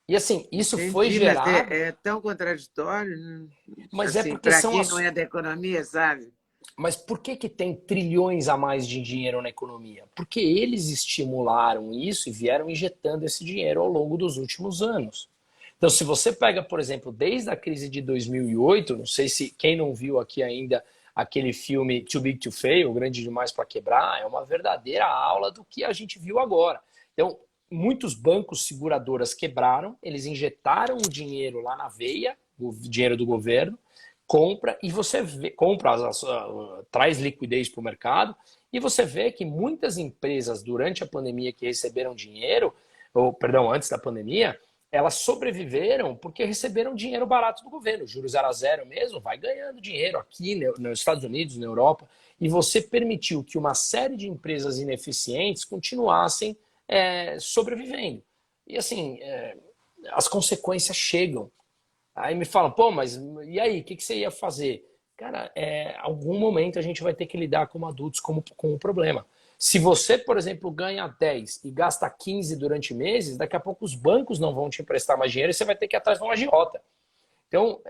E assim, isso foi Entendi, mas gerado. é tão contraditório, né? Mas é Assim, porque para são quem as. não é da economia, sabe? Mas por que tem trilhões a mais de dinheiro na economia? Porque eles estimularam isso e vieram injetando esse dinheiro ao longo dos últimos anos. Então, se você pega, por exemplo, desde a crise de 2008, não sei se quem não viu aqui ainda aquele filme Too Big to Fail, Grande Demais para Quebrar, é uma verdadeira aula do que a gente viu agora. Então, muitos bancos seguradoras quebraram, eles injetaram o dinheiro lá na veia, o dinheiro do governo, compra e você vê, traz liquidez para o mercado e você vê que muitas empresas durante a pandemia que receberam dinheiro, ou perdão, antes da pandemia, elas sobreviveram porque receberam dinheiro barato do governo, juros 0 a 0 mesmo, vai ganhando dinheiro aqui nos Estados Unidos, na Europa, e você permitiu que uma série de empresas ineficientes continuassem sobrevivendo. E assim, as consequências chegam. Aí me falam, pô, mas e aí, o que você ia fazer? Cara, algum momento a gente vai ter que lidar como adultos com o problema. Se você, por exemplo, ganha 10 e gasta 15 durante meses, daqui a pouco os bancos não vão te emprestar mais dinheiro e você vai ter que ir atrás de um agiota. Então,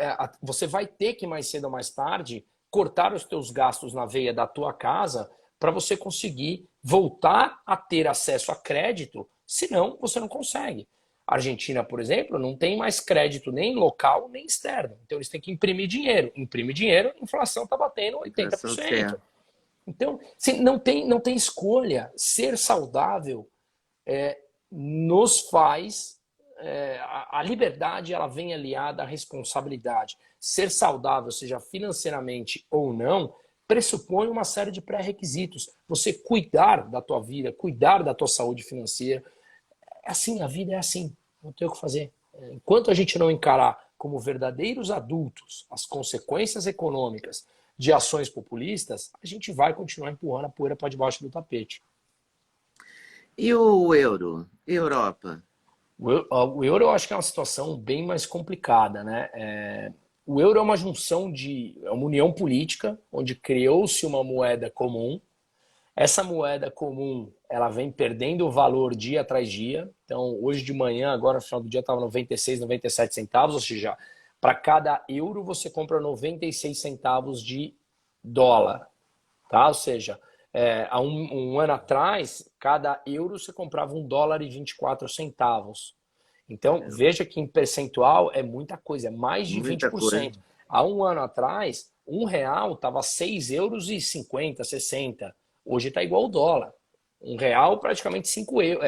você vai ter que, mais cedo ou mais tarde, cortar os teus gastos na veia da tua casa para você conseguir voltar a ter acesso a crédito, senão você não consegue. A Argentina, por exemplo, não tem mais crédito nem local nem externo. Então, eles têm que imprimir dinheiro. Imprime dinheiro, a inflação está batendo Inflação 80%. terra. Então, não tem escolha. Ser saudável nos faz. A liberdade ela vem aliada à responsabilidade. Ser saudável, seja financeiramente ou não, pressupõe uma série de pré-requisitos. Você cuidar da tua vida, cuidar da tua saúde financeira. É assim, a vida é assim. Não tem o que fazer. Enquanto a gente não encarar como verdadeiros adultos as consequências econômicas de ações populistas, a gente vai continuar empurrando a poeira para debaixo do tapete. E o euro? Europa? O euro eu acho que é uma situação bem mais complicada, né? O euro é uma junção é uma união política, onde criou-se uma moeda comum. Essa moeda comum, ela vem perdendo o valor dia atrás dia. Então, hoje de manhã, agora no final do dia, estava 96, 97 centavos, ou seja, para cada euro você compra 96 centavos de dólar, tá? Ou seja, há um ano atrás, cada euro você comprava $1,24. Então, veja que em percentual é muita coisa, é mais de Muita coisa. 20%. Há um ano atrás, R$ 1 estava 6,50 € 60. Hoje está igual ao dólar. R$ 1 praticamente 5 euros,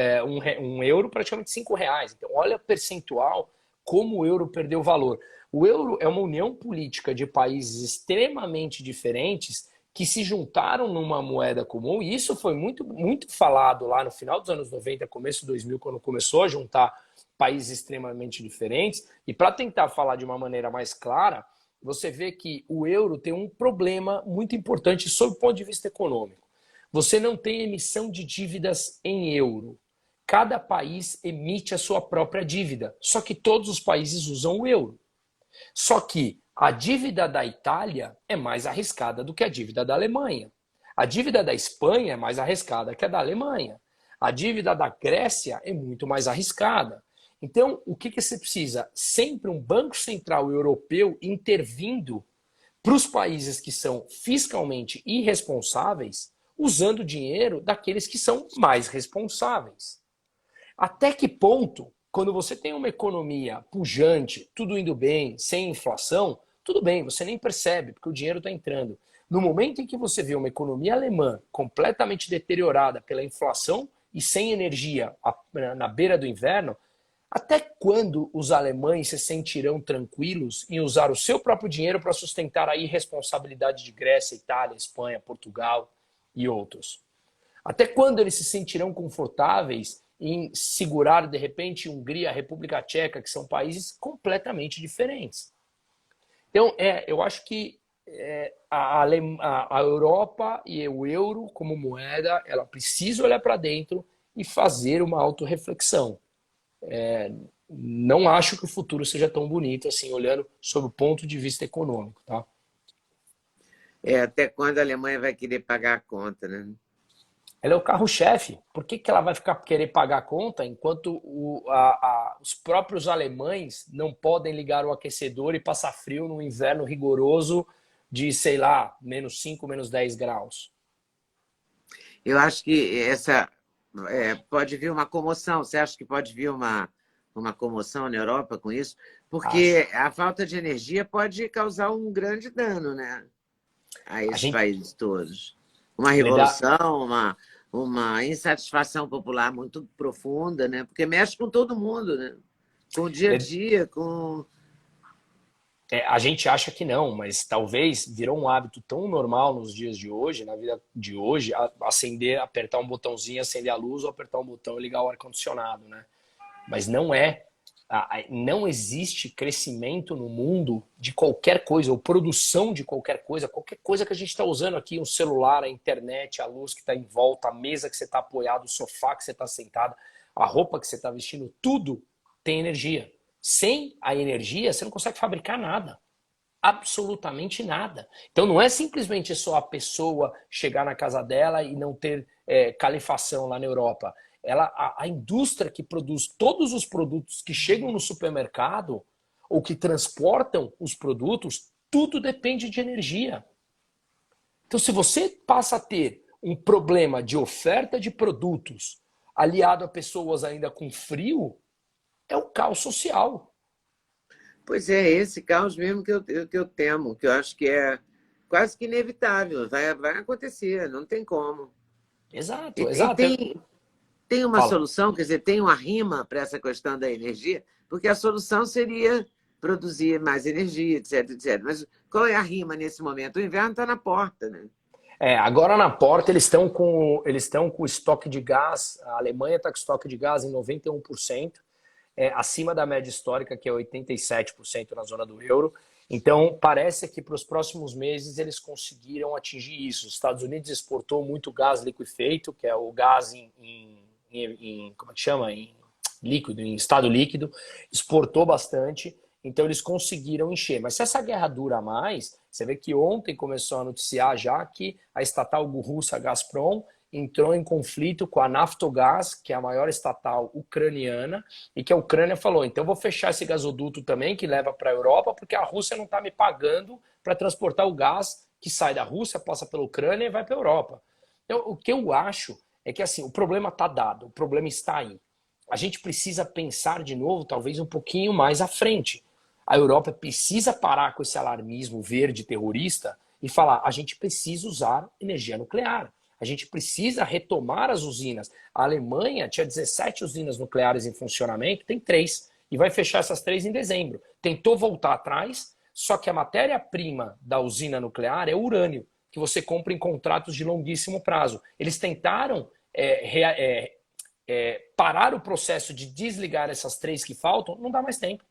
um euro praticamente R$ 5. Então, olha o percentual como o euro perdeu valor. O euro é uma união política de países extremamente diferentes que se juntaram numa moeda comum, e isso foi muito, muito falado lá no final dos anos 90, começo de 2000, quando começou a juntar países extremamente diferentes. E para tentar falar de uma maneira mais clara, você vê que o euro tem um problema muito importante sob o ponto de vista econômico. Você não tem emissão de dívidas em euro. Cada país emite a sua própria dívida, só que todos os países usam o euro. Só que a dívida da Itália é mais arriscada do que a dívida da Alemanha. A dívida da Espanha é mais arriscada que a da Alemanha. A dívida da Grécia é muito mais arriscada. Então, o que você precisa? Sempre um Banco Central Europeu intervindo para os países que são fiscalmente irresponsáveis, usando o dinheiro daqueles que são mais responsáveis. Até que ponto, quando você tem uma economia pujante, tudo indo bem, sem inflação, tudo bem, você nem percebe, porque o dinheiro está entrando. No momento em que você vê uma economia alemã completamente deteriorada pela inflação e sem energia na beira do inverno, até quando os alemães se sentirão tranquilos em usar o seu próprio dinheiro para sustentar a irresponsabilidade de Grécia, Itália, Espanha, Portugal e outros? Até quando eles se sentirão confortáveis em segurar, de repente, Hungria, República Tcheca, que são países completamente diferentes? Então, eu acho que a Europa e o euro como moeda, ela precisa olhar para dentro e fazer uma autorreflexão. Não acho que o futuro seja tão bonito assim, olhando sob o ponto de vista econômico, tá? Até quando a Alemanha vai querer pagar a conta, né? Ela é o carro-chefe. Por que que ela vai ficar querer pagar a conta enquanto os próprios alemães não podem ligar o aquecedor e passar frio no inverno rigoroso de, sei lá, -5, -10 graus? Eu acho que pode vir uma comoção. Você acha que pode vir uma comoção na Europa com isso? Acho. Porque a falta de energia pode causar um grande dano, né, a A esses gente, países todos. Uma Leda, revolução, uma insatisfação popular muito profunda, né? Porque mexe com todo mundo, né? Com o dia a dia, com... a gente acha que não, mas talvez virou um hábito tão normal nos dias de hoje, na vida de hoje, acender, apertar um botãozinho, acender a luz ou apertar um botão e ligar o ar-condicionado, né? Mas não é. Não existe crescimento no mundo de qualquer coisa, ou produção de qualquer coisa que a gente está usando aqui, um celular, a internet, a luz que está em volta, a mesa que você está apoiado, o sofá que você está sentado, a roupa que você está vestindo, tudo tem energia. Sem a energia, você não consegue fabricar nada. Absolutamente nada. Então não é simplesmente só a pessoa chegar na casa dela e não ter calefação lá na Europa. A indústria que produz todos os produtos que chegam no supermercado ou que transportam os produtos, tudo depende de energia. Então, se você passa a ter um problema de oferta de produtos aliado a pessoas ainda com frio, é o caos social. Pois é, esse caos mesmo que eu temo, que eu acho que é quase que inevitável. Vai acontecer, não tem como. Exato, E exato. tem uma Fala. solução, quer dizer, tem uma rima para essa questão da energia, porque a solução seria produzir mais energia, etc, etc. Mas qual é a rima nesse momento? O inverno está na porta, né? Agora na porta eles estão com estoque de gás. A Alemanha está com estoque de gás em 91%, acima da média histórica, que é 87% na zona do euro. Então, parece que para os próximos meses eles conseguiram atingir isso. Os Estados Unidos exportou muito gás liquefeito, que é o gás como é que chama? Em líquido, em estado líquido, exportou bastante, então eles conseguiram encher. Mas se essa guerra dura mais, você vê que ontem começou a noticiar já que a estatal russa Gazprom entrou em conflito com a Naftogaz, que é a maior estatal ucraniana, e que a Ucrânia falou, então eu vou fechar esse gasoduto também, que leva para a Europa, porque a Rússia não está me pagando para transportar o gás que sai da Rússia, passa pela Ucrânia e vai para a Europa. Então, o que eu acho é que assim, o problema está dado, o problema está aí. A gente precisa pensar de novo, talvez um pouquinho mais à frente. A Europa precisa parar com esse alarmismo verde terrorista e falar: a gente precisa usar energia nuclear. A gente precisa retomar as usinas. A Alemanha tinha 17 usinas nucleares em funcionamento, tem 3. E vai fechar essas 3 em dezembro. Tentou voltar atrás, só que a matéria-prima da usina nuclear é o urânio, que você compra em contratos de longuíssimo prazo. Eles tentaram parar o processo de desligar essas 3 que faltam, não dá mais tempo.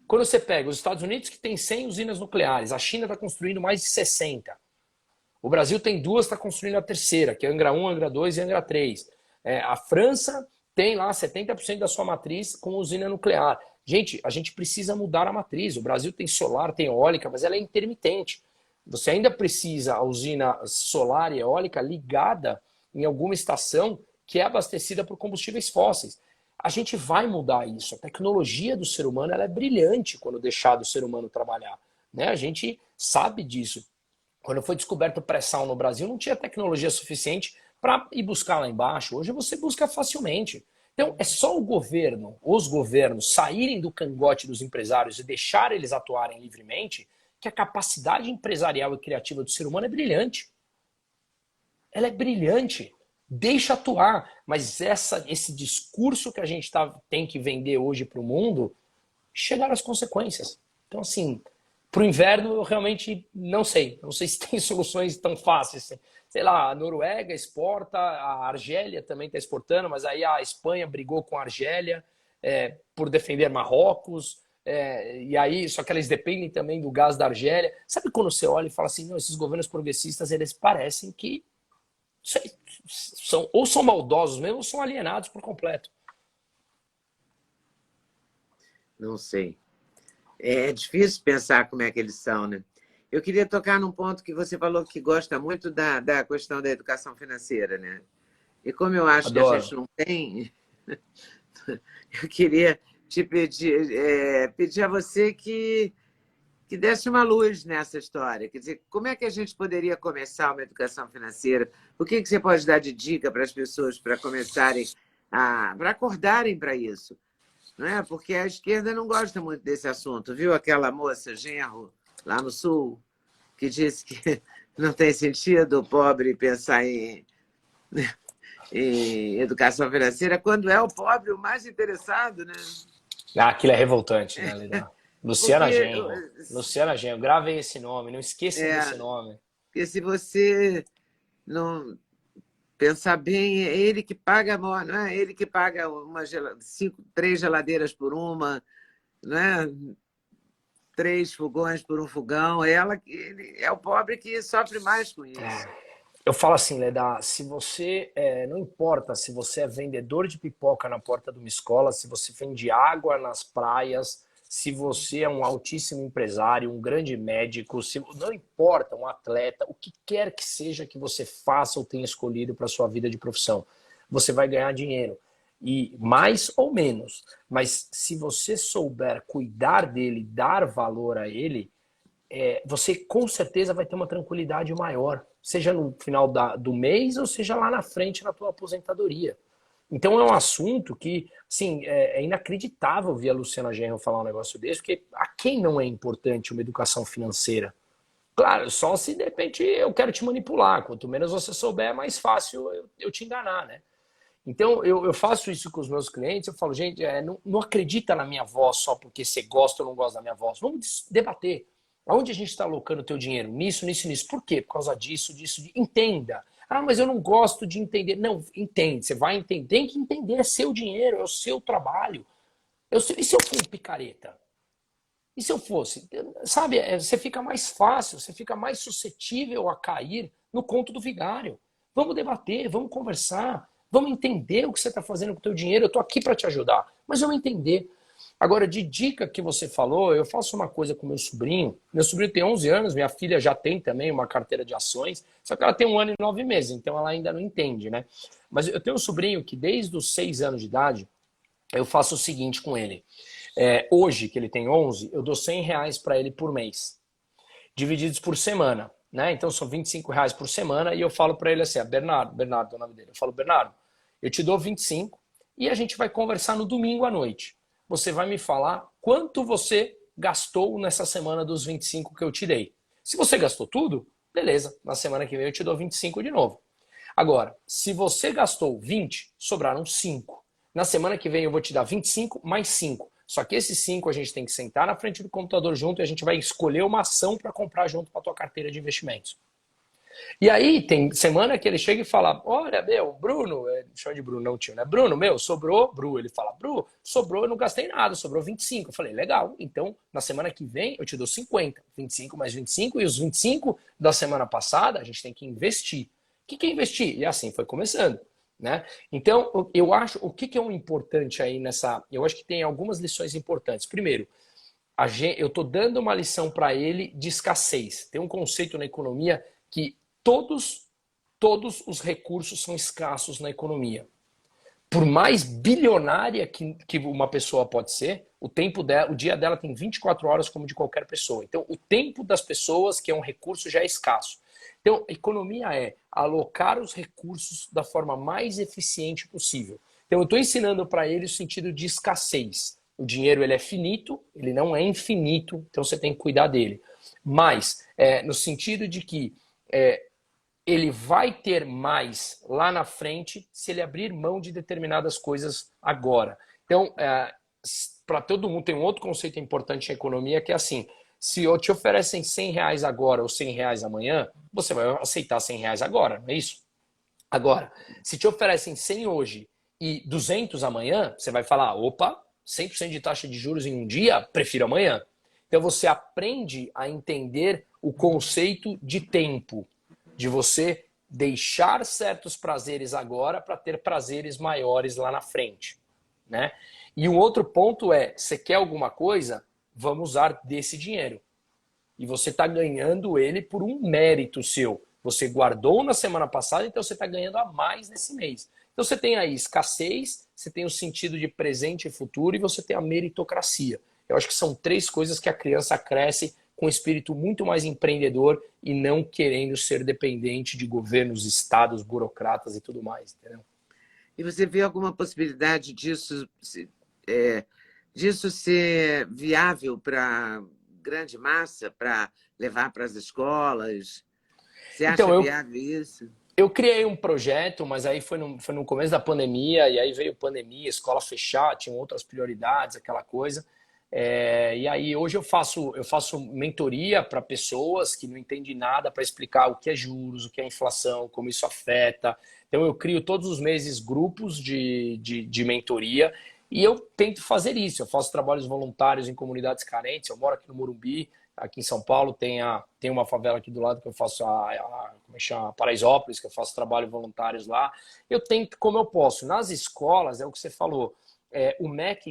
Quando você pega os Estados Unidos, que tem 100 usinas nucleares, a China está construindo mais de 60. O Brasil tem 2, está construindo a terceira, que é Angra 1, Angra 2 e Angra 3. A França tem lá 70% da sua matriz com usina nuclear. Gente, a gente precisa mudar a matriz. O Brasil tem solar, tem eólica, mas ela é intermitente. Você ainda precisa a usina solar e eólica ligada em alguma estação que é abastecida por combustíveis fósseis. A gente vai mudar isso. A tecnologia do ser humano ela é brilhante quando deixar do ser humano trabalhar. Né? A gente sabe disso. Quando foi descoberto o pré-sal no Brasil, não tinha tecnologia suficiente para ir buscar lá embaixo. Hoje você busca facilmente. Então, é só os governos, saírem do cangote dos empresários e deixar eles atuarem livremente, que a capacidade empresarial e criativa do ser humano é brilhante. Ela é brilhante. Deixa atuar. Mas esse discurso que a gente tem que vender hoje para o mundo, chegar às consequências. Então, assim, para o inverno eu realmente não sei. Não sei se tem soluções tão fáceis. Assim. Sei lá, a Noruega exporta, a Argélia também está exportando, mas aí a Espanha brigou com a Argélia por defender Marrocos. E aí, só que eles dependem também do gás da Argélia. Sabe quando você olha e fala assim, não, esses governos progressistas, eles parecem que ou são maldosos mesmo, ou são alienados por completo. Não sei. É difícil pensar como é que eles são, né? Eu queria tocar num ponto que você falou que gosta muito da questão da educação financeira, né? E como eu acho que a Adoro. gente não tem, eu queria te pedir, pedir a você que desse uma luz nessa história. Quer dizer, como é que a gente poderia começar uma educação financeira? O que você pode dar de dica para as pessoas para começarem para acordarem para isso? Não é? Porque a esquerda não gosta muito desse assunto. Viu aquela moça, Genro, lá no Sul, que disse que não tem sentido o pobre pensar em educação financeira, quando é o pobre o mais interessado, né? Ah, aquilo é revoltante, né, Lida? Luciana Porque, Genro. Luciana Genro, gravem esse nome, não esqueçam desse é, nome. porque se você não pensar bem, é ele que paga, não é ele que paga três geladeiras por uma, não é? Três fogões por um fogão, ele é o pobre que sofre mais com isso. Eu falo assim, Leda, se você, não importa se você é vendedor de pipoca na porta de uma escola, se você vende água nas praias, se você é um altíssimo empresário, um grande médico, não importa, um atleta, o que quer que seja que você faça ou tenha escolhido para sua vida de profissão, você vai ganhar dinheiro. E mais ou menos, mas se você souber cuidar dele, dar valor a ele, você com certeza vai ter uma tranquilidade maior, seja no final do mês ou seja lá na frente na tua aposentadoria. Então é um assunto que, assim, é inacreditável ver a Luciana Genro falar um negócio desse, porque a quem não é importante uma educação financeira? Claro, só se de repente eu quero te manipular. Quanto menos você souber, é mais fácil eu te enganar, né? Então eu faço isso com os meus clientes, eu falo, gente, não acredita na minha voz só porque você gosta ou não gosta da minha voz. Vamos debater. Aonde a gente está alocando o teu dinheiro? Nisso, nisso, nisso. Por quê? Por causa disso, disso. Entenda. Ah, mas eu não gosto de entender. Não, entende. Você vai entender. Tem que entender. É seu dinheiro, é o seu trabalho. E se eu for um picareta? E se eu fosse? Sabe, você fica mais fácil, você fica mais suscetível a cair no conto do vigário. Vamos debater, vamos conversar, vamos entender o que você está fazendo com o teu dinheiro. Eu estou aqui para te ajudar, mas vamos entender. Agora, de dica que você falou, eu faço uma coisa com meu sobrinho. Meu sobrinho tem 11 anos, minha filha já tem também uma carteira de ações, só que ela tem 1 ano e 9 meses, então ela ainda não entende, né? Mas eu tenho um sobrinho que desde os 6 anos de idade, eu faço o seguinte com ele. Hoje, que ele tem 11, eu dou R$ 100 para ele por mês, divididos por semana, né? Então são R$ 25 por semana e eu falo para ele assim, Bernardo é o nome dele. Eu falo, Bernardo, eu te dou 25 e a gente vai conversar no domingo à noite. Você vai me falar quanto você gastou nessa semana dos 25 que eu te dei. Se você gastou tudo, beleza, na semana que vem eu te dou 25 de novo. Agora, se você gastou 20, sobraram 5. Na semana que vem eu vou te dar 25 mais 5. Só que esses 5 a gente tem que sentar na frente do computador junto e a gente vai escolher uma ação para comprar junto com a tua carteira de investimentos. E aí tem semana que ele chega e fala, olha, meu, Bruno, chama de Bruno, não tio, né? Bruno, meu, sobrou, Bru, ele fala, Bru, sobrou, eu não gastei nada, sobrou 25. Eu falei, legal, então na semana que vem eu te dou 50, 25 mais 25 e os 25 da semana passada a gente tem que investir. O que é investir? E assim foi começando. Né? Então, eu acho, o que é um importante aí nessa. Eu acho que tem algumas lições importantes. Primeiro, eu estou dando uma lição para ele de escassez. Tem um conceito na economia que todos os recursos são escassos na economia. Por mais bilionária que uma pessoa pode ser, o dia dela tem 24 horas como de qualquer pessoa. Então, o tempo das pessoas, que é um recurso, já é escasso. Então, economia é alocar os recursos da forma mais eficiente possível. Então, eu estou ensinando para ele o sentido de escassez. O dinheiro ele é finito, ele não é infinito, então você tem que cuidar dele. Mas, no sentido de que ele vai ter mais lá na frente se ele abrir mão de determinadas coisas agora. Então, para todo mundo, tem um outro conceito importante em economia que é assim, se eu te oferecem R$ 100 agora ou R$ 100 amanhã, você vai aceitar R$ 100 agora, não é isso? Agora, se te oferecem 100 hoje e 200 amanhã, você vai falar, opa, 100% de taxa de juros em um dia, prefiro amanhã. Então você aprende a entender o conceito de tempo, de você deixar certos prazeres agora para ter prazeres maiores lá na frente, né? E um outro ponto é, você quer alguma coisa? Vamos usar desse dinheiro. E você está ganhando ele por um mérito seu. Você guardou na semana passada, então você está ganhando a mais nesse mês. Então você tem aí escassez, você tem o sentido de presente e futuro e você tem a meritocracia. Eu acho que são três coisas que a criança cresce com um espírito muito mais empreendedor e não querendo ser dependente de governos, estados, burocratas e tudo mais, entendeu? E você vê alguma possibilidade é, disso ser viável para grande massa, para levar para as escolas? Você Então, acha viável isso? eu criei um projeto, mas aí foi no começo da pandemia, e aí veio pandemia, escola fechar, tinham outras prioridades, aquela coisa. E aí hoje eu faço mentoria para pessoas que não entendem nada para explicar o que é juros, o que é inflação, como isso afeta. Então eu crio todos os meses grupos de mentoria e eu tento fazer isso. Eu faço trabalhos voluntários em comunidades carentes. Eu moro aqui no Morumbi, aqui em São Paulo, tem uma favela aqui do lado que eu faço como é que chama? Paraisópolis, que eu faço trabalho voluntários lá. Eu tento como eu posso. Nas escolas, é o que você falou, o MEC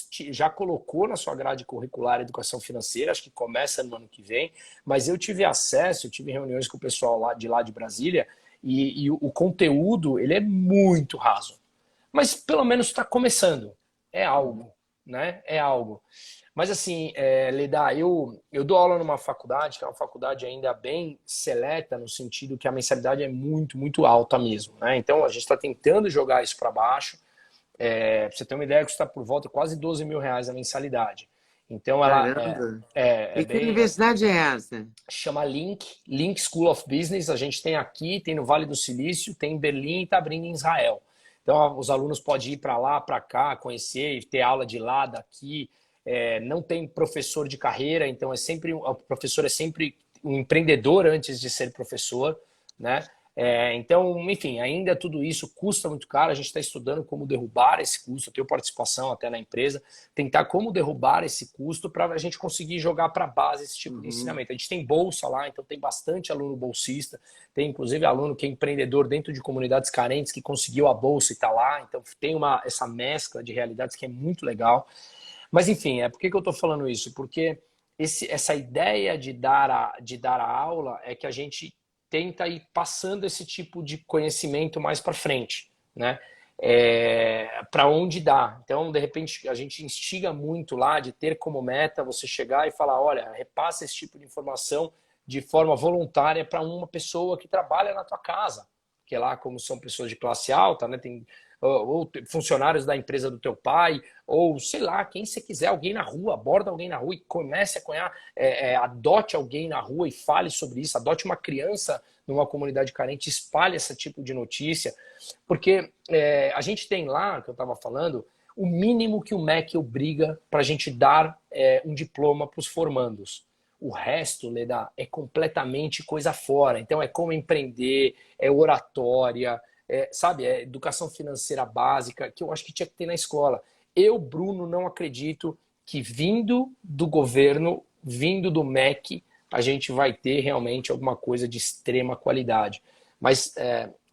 já colocou na sua grade curricular educação financeira, acho que começa no ano que vem, mas eu tive acesso, eu tive reuniões com o pessoal lá de Brasília, e o conteúdo ele é muito raso. Mas pelo menos está começando. É algo, né? É algo. Mas assim, Leda, eu dou aula numa faculdade, que é uma faculdade ainda bem seleta, no sentido que a mensalidade é muito, muito alta mesmo, né? Então a gente está tentando jogar isso para baixo. Pra você ter uma ideia, custa por volta de quase 12 mil reais a mensalidade. Então ela Caramba! é E que bem. universidade é essa? Chama Link School of Business. A gente tem aqui, tem no Vale do Silício, tem em Berlim e está abrindo em Israel. Então os alunos podem ir para lá, para cá, conhecer, ter aula de lá, daqui. Não tem professor de carreira, então o professor é sempre um empreendedor antes de ser professor, né? Então, enfim, ainda tudo isso custa muito caro. A gente está estudando como derrubar esse custo. Eu tenho participação até na empresa, tentar como derrubar esse custo para a gente conseguir jogar para a base esse tipo de ensinamento. A gente tem bolsa lá, então tem bastante aluno bolsista, tem inclusive aluno que é empreendedor dentro de comunidades carentes que conseguiu a bolsa e está lá. Então tem essa mescla de realidades que é muito legal. Mas enfim, por que eu estou falando isso? Porque essa ideia de dar a aula é que a gente tenta ir passando esse tipo de conhecimento mais para frente, né? Para onde dá. Então, de repente, a gente instiga muito lá de ter como meta você chegar e falar, olha, repassa esse tipo de informação de forma voluntária para uma pessoa que trabalha na tua casa, que lá, como são pessoas de classe alta, né, tem ou funcionários da empresa do teu pai, ou sei lá, quem você quiser, alguém na rua, aborda alguém na rua e comece a cunhar, adote alguém na rua e fale sobre isso, adote uma criança numa comunidade carente, espalhe esse tipo de notícia, porque a gente tem lá, que eu estava falando, o mínimo que o MEC obriga para a gente dar um diploma para os formandos. O resto, Leda, é completamente coisa fora. Então é como empreender, é oratória, sabe, educação financeira básica, que eu acho que tinha que ter na escola. Eu, Bruno, não acredito que vindo do governo, vindo do MEC, a gente vai ter realmente alguma coisa de extrema qualidade. Mas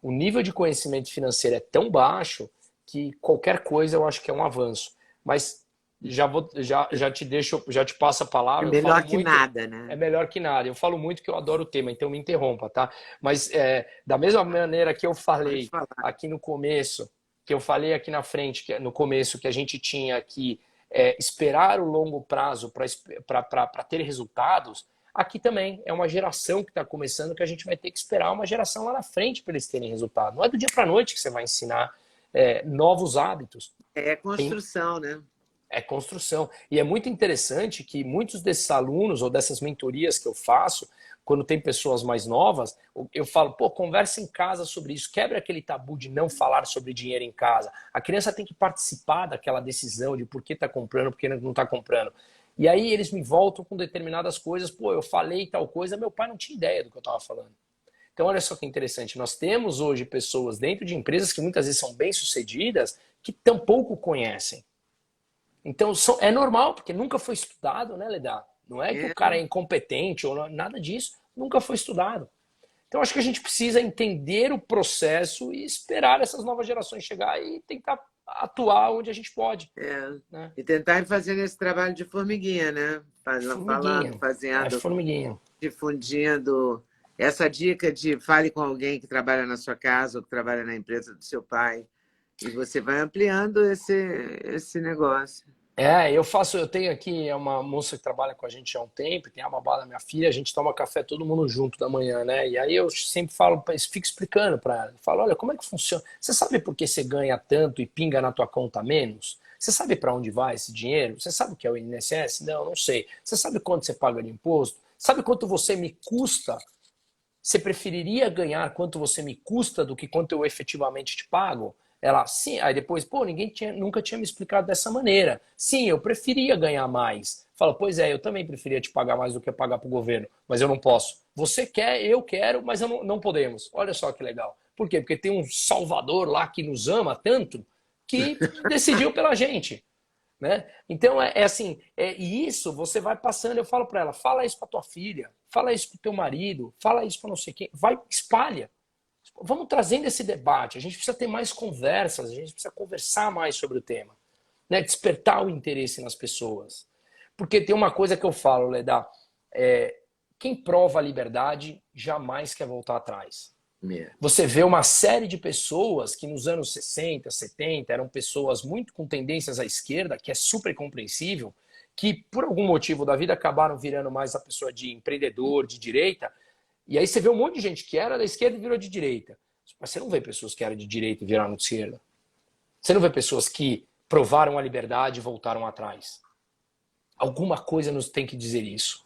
o nível de conhecimento financeiro é tão baixo que qualquer coisa eu acho que é um avanço. Mas já te deixo, já te passo a É palavra. Eu falo melhor que muito, nada, é né? melhor que nada. Eu falo muito que eu adoro o tema, então me interrompa, tá? Mas da mesma maneira que eu Pode falei falar. aqui no começo, que eu falei aqui na frente, no começo, que a gente tinha que esperar o longo prazo para ter resultados, aqui também é uma geração que está começando que a gente vai ter que esperar uma geração lá na frente para eles terem resultado. Não é do dia para a noite que você vai ensinar novos hábitos. É Tem, construção, né? é construção. E é muito interessante que muitos desses alunos ou dessas mentorias que eu faço, quando tem pessoas mais novas, eu falo, pô, conversa em casa sobre isso, quebra aquele tabu de não falar sobre dinheiro em casa. A criança tem que participar daquela decisão de por que está comprando, por que não está comprando. E aí eles me voltam com determinadas coisas, pô, eu falei tal coisa, meu pai não tinha ideia do que eu estava falando. Então, olha só que interessante, nós temos hoje pessoas dentro de empresas que muitas vezes são bem-sucedidas que tampouco conhecem. Então é normal, porque nunca foi estudado, né, Leda? Não é que o É, cara é incompetente ou nada disso, nunca foi estudado. Então acho que a gente precisa entender o processo e esperar essas novas gerações chegar e tentar atuar onde a gente pode, é. né? E tentar ir fazendo esse trabalho de formiguinha, né? Falando, Formiguinha, é fazendo, formiguinha. difundindo essa dica de fale com alguém que trabalha na sua casa ou que trabalha na empresa do seu pai. E você vai ampliando esse negócio. Eu tenho aqui uma moça que trabalha com a gente há um tempo, tem a babá da minha filha, a gente toma café todo mundo junto da manhã, né? E aí eu sempre falo, fico explicando para ela, falo, olha, como é que funciona? Você sabe por que você ganha tanto e pinga na tua conta menos? Você sabe para onde vai esse dinheiro? Você sabe o que é o INSS? Não, não sei. Você sabe quanto você paga de imposto? Sabe quanto você me custa? Você preferiria ganhar quanto você me custa do que quanto eu efetivamente te pago? Ela, sim. Aí depois, pô, nunca tinha me explicado dessa maneira. Sim, eu preferia ganhar mais. Fala, pois é, eu também preferia te pagar mais do que pagar para o governo, mas eu não posso. Você quer, eu quero, mas não podemos. Olha só que legal. Por quê? Porque tem um Salvador lá que nos ama tanto que decidiu pela gente. Né? Então assim, e isso você vai passando, eu falo para ela, fala isso para tua filha, fala isso para teu marido, fala isso para não sei quem, vai, espalha. Vamos trazendo esse debate, a gente precisa ter mais conversas, a gente precisa conversar mais sobre o tema, né? Despertar o interesse nas pessoas. Porque tem uma coisa que eu falo, Leda, quem prova a liberdade jamais quer voltar atrás. É. Você vê uma série de pessoas que nos anos 60, 70 eram pessoas muito com tendências à esquerda, que é super compreensível, que por algum motivo da vida acabaram virando mais a pessoa de empreendedor, de direita, e aí você vê um monte de gente que era da esquerda e virou de direita. Mas você não vê pessoas que eram de direita e viraram de esquerda. Você não vê pessoas que provaram a liberdade e voltaram atrás. Alguma coisa nos tem que dizer isso.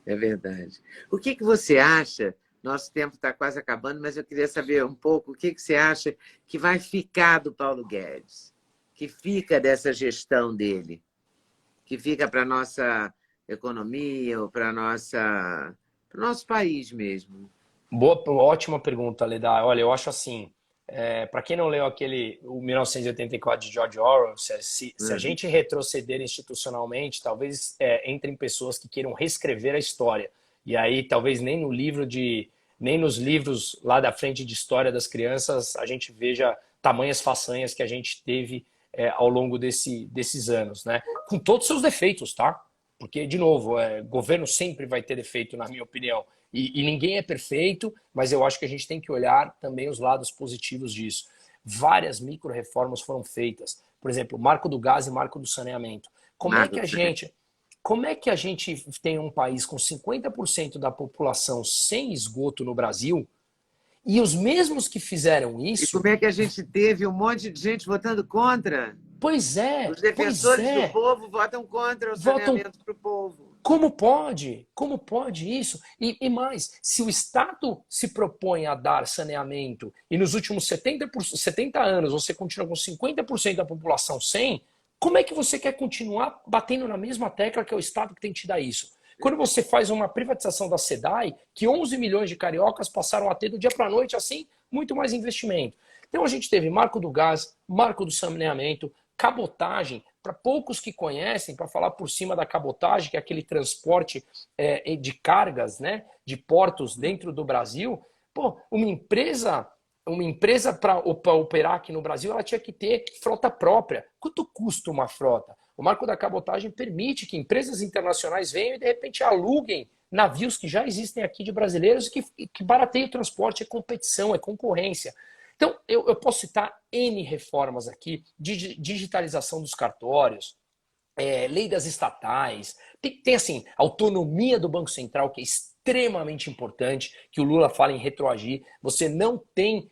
É verdade. O que você acha? Nosso tempo está quase acabando, mas eu queria saber um pouco o que você acha que vai ficar do Paulo Guedes, que fica dessa gestão dele, que fica para a nossa economia ou para o nosso país mesmo. Boa, ótima pergunta, Leda. Olha, eu acho assim, para quem não leu o 1984 de George Orwell, se a Uhum. gente retroceder institucionalmente, talvez entrem pessoas que queiram reescrever a história. E aí, talvez nem nos livros lá da frente de história das crianças a gente veja tamanhas façanhas que a gente teve ao longo desses anos, né? Com todos os seus defeitos, tá? Porque, de novo, governo sempre vai ter defeito, na minha opinião. E ninguém é perfeito, mas eu acho que a gente tem que olhar também os lados positivos disso. Várias micro-reformas foram feitas. Por exemplo, marco do gás e marco do saneamento. Marco, Como é que a gente tem um país com 50% da população sem esgoto no Brasil e os mesmos que fizeram e isso, como é que a gente teve um monte de gente votando contra? Os pois defensores do é, povo votam contra o votam. saneamento para o povo. Como pode? Como pode isso? E mais, se o Estado se propõe a dar saneamento e nos últimos 70 anos você continua com 50% da população sem, como é que você quer continuar batendo na mesma tecla que é o Estado que tem que te dar isso? Quando você faz uma privatização da SEDAI, que 11 milhões de cariocas passaram a ter do dia para a noite, assim, muito mais investimento. Então a gente teve marco do gás, marco do saneamento, cabotagem, para poucos que conhecem, para falar por cima da cabotagem, que é aquele transporte de cargas, né, de portos dentro do Brasil. Pô, uma empresa para operar aqui no Brasil, ela tinha que ter frota própria. Quanto custa uma frota? O marco da cabotagem permite que empresas internacionais venham e, de repente, aluguem navios que já existem aqui de brasileiros que barateiem o transporte, é competição, é concorrência. Então, eu posso citar N reformas aqui, digitalização dos cartórios, lei das estatais, tem assim, autonomia do Banco Central, que é extremamente importante, que o Lula fala em retroagir. Você não tem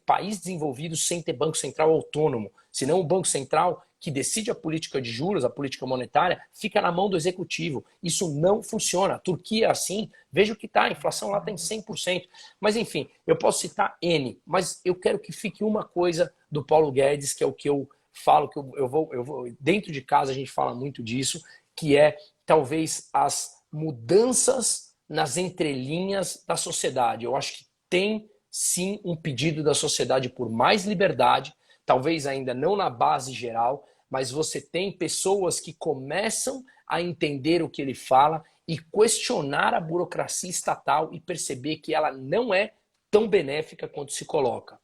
país desenvolvido sem ter Banco Central autônomo, senão o Banco Central que decide a política de juros, a política monetária, fica na mão do executivo. Isso não funciona. A Turquia é assim, veja o que está, a inflação lá está em 100%. Mas enfim, eu posso citar N, mas eu quero que fique uma coisa do Paulo Guedes, que é o que eu falo, que eu vou dentro de casa a gente fala muito disso, que é talvez as mudanças nas entrelinhas da sociedade. Eu acho que tem sim um pedido da sociedade por mais liberdade. talvez ainda não na base geral, mas você tem pessoas que começam a entender o que ele fala e questionar a burocracia estatal e perceber que ela não é tão benéfica quanto se coloca.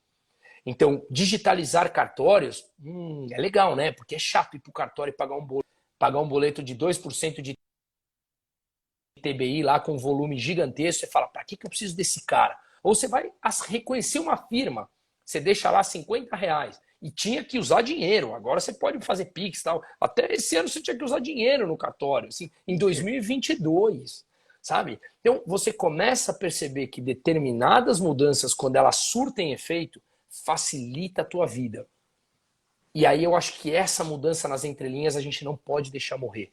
Então, digitalizar cartórios é legal, né? Porque é chato ir para o cartório e pagar um boleto de 2% de TBI lá com um volume gigantesco. Você fala, para que eu preciso desse cara? Ou você vai reconhecer uma firma, você deixa lá R$ 50 e tinha que usar dinheiro. Agora você pode fazer Pix e tal. Até esse ano você tinha que usar dinheiro no cartório, assim, em 2022, sabe? Então você começa a perceber que determinadas mudanças, quando elas surtem efeito, facilita a tua vida. E aí eu acho que essa mudança nas entrelinhas a gente não pode deixar morrer.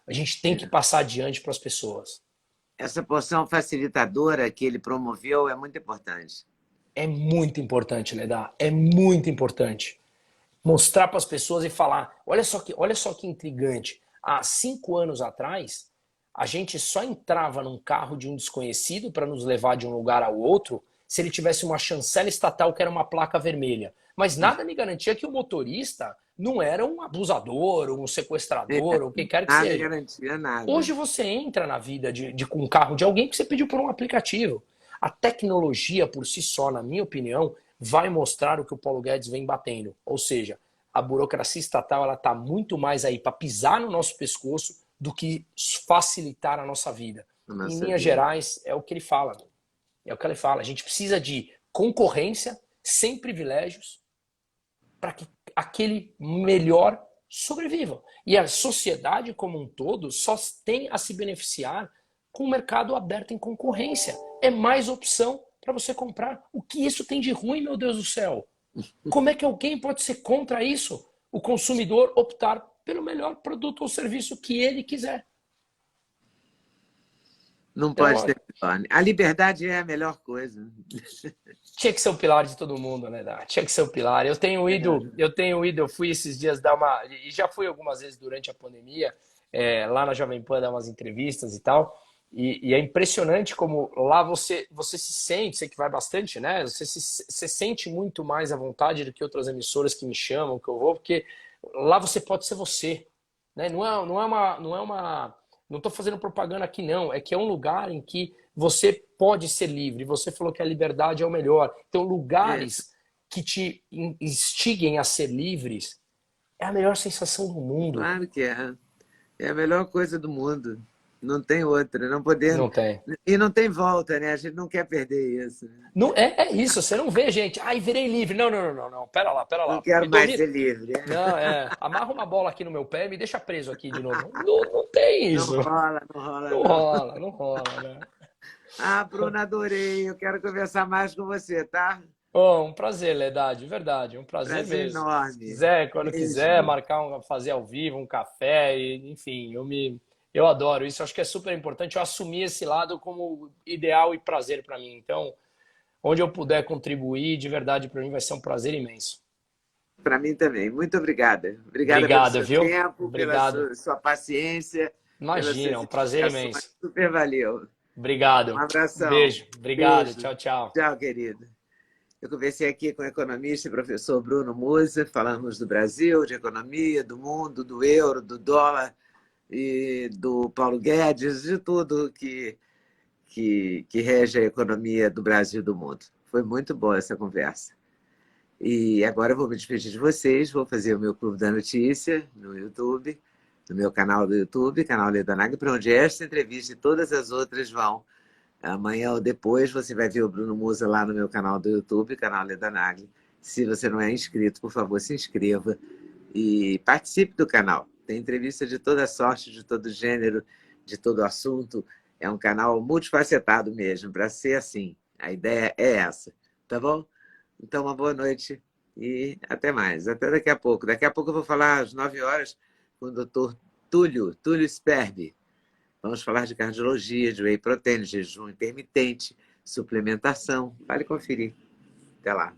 A gente tem que passar adiante para as pessoas. Essa porção facilitadora que ele promoveu é muito importante. É muito importante, Leda. É muito importante. Mostrar para as pessoas e falar, olha só que intrigante. Há 5 anos atrás, a gente só entrava num carro de um desconhecido para nos levar de um lugar ao outro se ele tivesse uma chancela estatal que era uma placa vermelha. Mas nada me garantia que o motorista não era um abusador, um sequestrador, ou o que quer que Nada seja. garantia nada. Hoje você entra na vida com um carro de alguém que você pediu por um aplicativo. A tecnologia por si só, na minha opinião, vai mostrar o que o Paulo Guedes vem batendo. Ou seja, a burocracia estatal ela está muito mais aí para pisar no nosso pescoço do que facilitar a nossa vida. Em Nossa linhas vida. gerais, é o que ele fala. É o que ele fala. A gente precisa de concorrência, sem privilégios, para que aquele melhor sobreviva. E a sociedade como um todo só tem a se beneficiar com o mercado aberto em concorrência. É mais opção para você comprar. O que isso tem de ruim, meu Deus do céu? Como é que alguém pode ser contra isso? O consumidor optar pelo melhor produto ou serviço que ele quiser. Não pode Então, ter pior. A liberdade é a melhor coisa. tinha que ser o pilar de todo mundo, né, Dá? Tinha que ser o pilar. Eu fui esses dias dar uma. E já fui algumas vezes durante a pandemia, lá na Jovem Pan, dar umas entrevistas e tal. E é impressionante como lá você se sente, sei que vai bastante, né? Você sente muito mais à vontade do que outras emissoras que me chamam, que eu vou, porque lá você pode ser você. Né? Não estou fazendo propaganda aqui, não. É que é um lugar em que você pode ser livre. Você falou que a liberdade é o melhor. Então, É, lugares que te instiguem a ser livres é a melhor sensação do mundo. claro que é. É a melhor coisa do mundo. Não tem outra. Não poder... Não tem. E não tem volta, né? A gente não quer perder isso. Não, é isso, você não vê, gente. Ai, virei livre. Não, não, não, não, não. Pera lá, pera Não lá. quero Me mais domina. ser livre. Não, amarra uma bola aqui no meu pé e me deixa preso aqui de novo. Não, não tem Não isso. rola, não rola, Não não. rola, não rola, né? Ah, Bruna, adorei. Eu quero conversar mais com você, tá? Oh, um prazer, Ledade, verdade, um prazer Prazer mesmo. Se enorme. quiser, quando quiser, Beijo. marcar fazer ao vivo um café, enfim, eu adoro isso. Acho que é super importante. Eu assumir esse lado como ideal e prazer para mim. Então, onde eu puder contribuir, de verdade, para mim vai ser um prazer imenso. Para mim também. Muito obrigada. Obrigada pelo Obrigado, seu viu? tempo, pela Obrigado. sua paciência, pelas Imagina, suas um prazer explicações. imenso. Super valeu. Um Obrigado. Um abração. beijo. Obrigado. Beijo. Tchau, tchau. Tchau, querido. Eu conversei aqui com o economista e professor Bruno Musa, falamos do Brasil, de economia, do mundo, do euro, do dólar e do Paulo Guedes, de tudo que rege a economia do Brasil e do mundo. Foi muito boa essa conversa. E agora eu vou me despedir de vocês, vou fazer o meu Clube da Notícia no YouTube, no meu canal do YouTube, canal Leda Nagli, para onde esta entrevista e todas as outras vão. Amanhã ou depois você vai ver o Bruno Musa lá no meu canal do YouTube, canal Leda Nagli. Se você não é inscrito, por favor, se inscreva e participe do canal. Tem entrevista de toda sorte, de todo gênero, de todo assunto. É um canal multifacetado mesmo, para ser assim. A ideia é essa, tá bom? Então, uma boa noite e até mais. Até daqui a pouco. Daqui a pouco eu vou falar às 9 horas com o doutor Túlio Sperbi. Vamos falar de cardiologia, de whey protein, jejum intermitente, suplementação. Vale conferir. Até lá.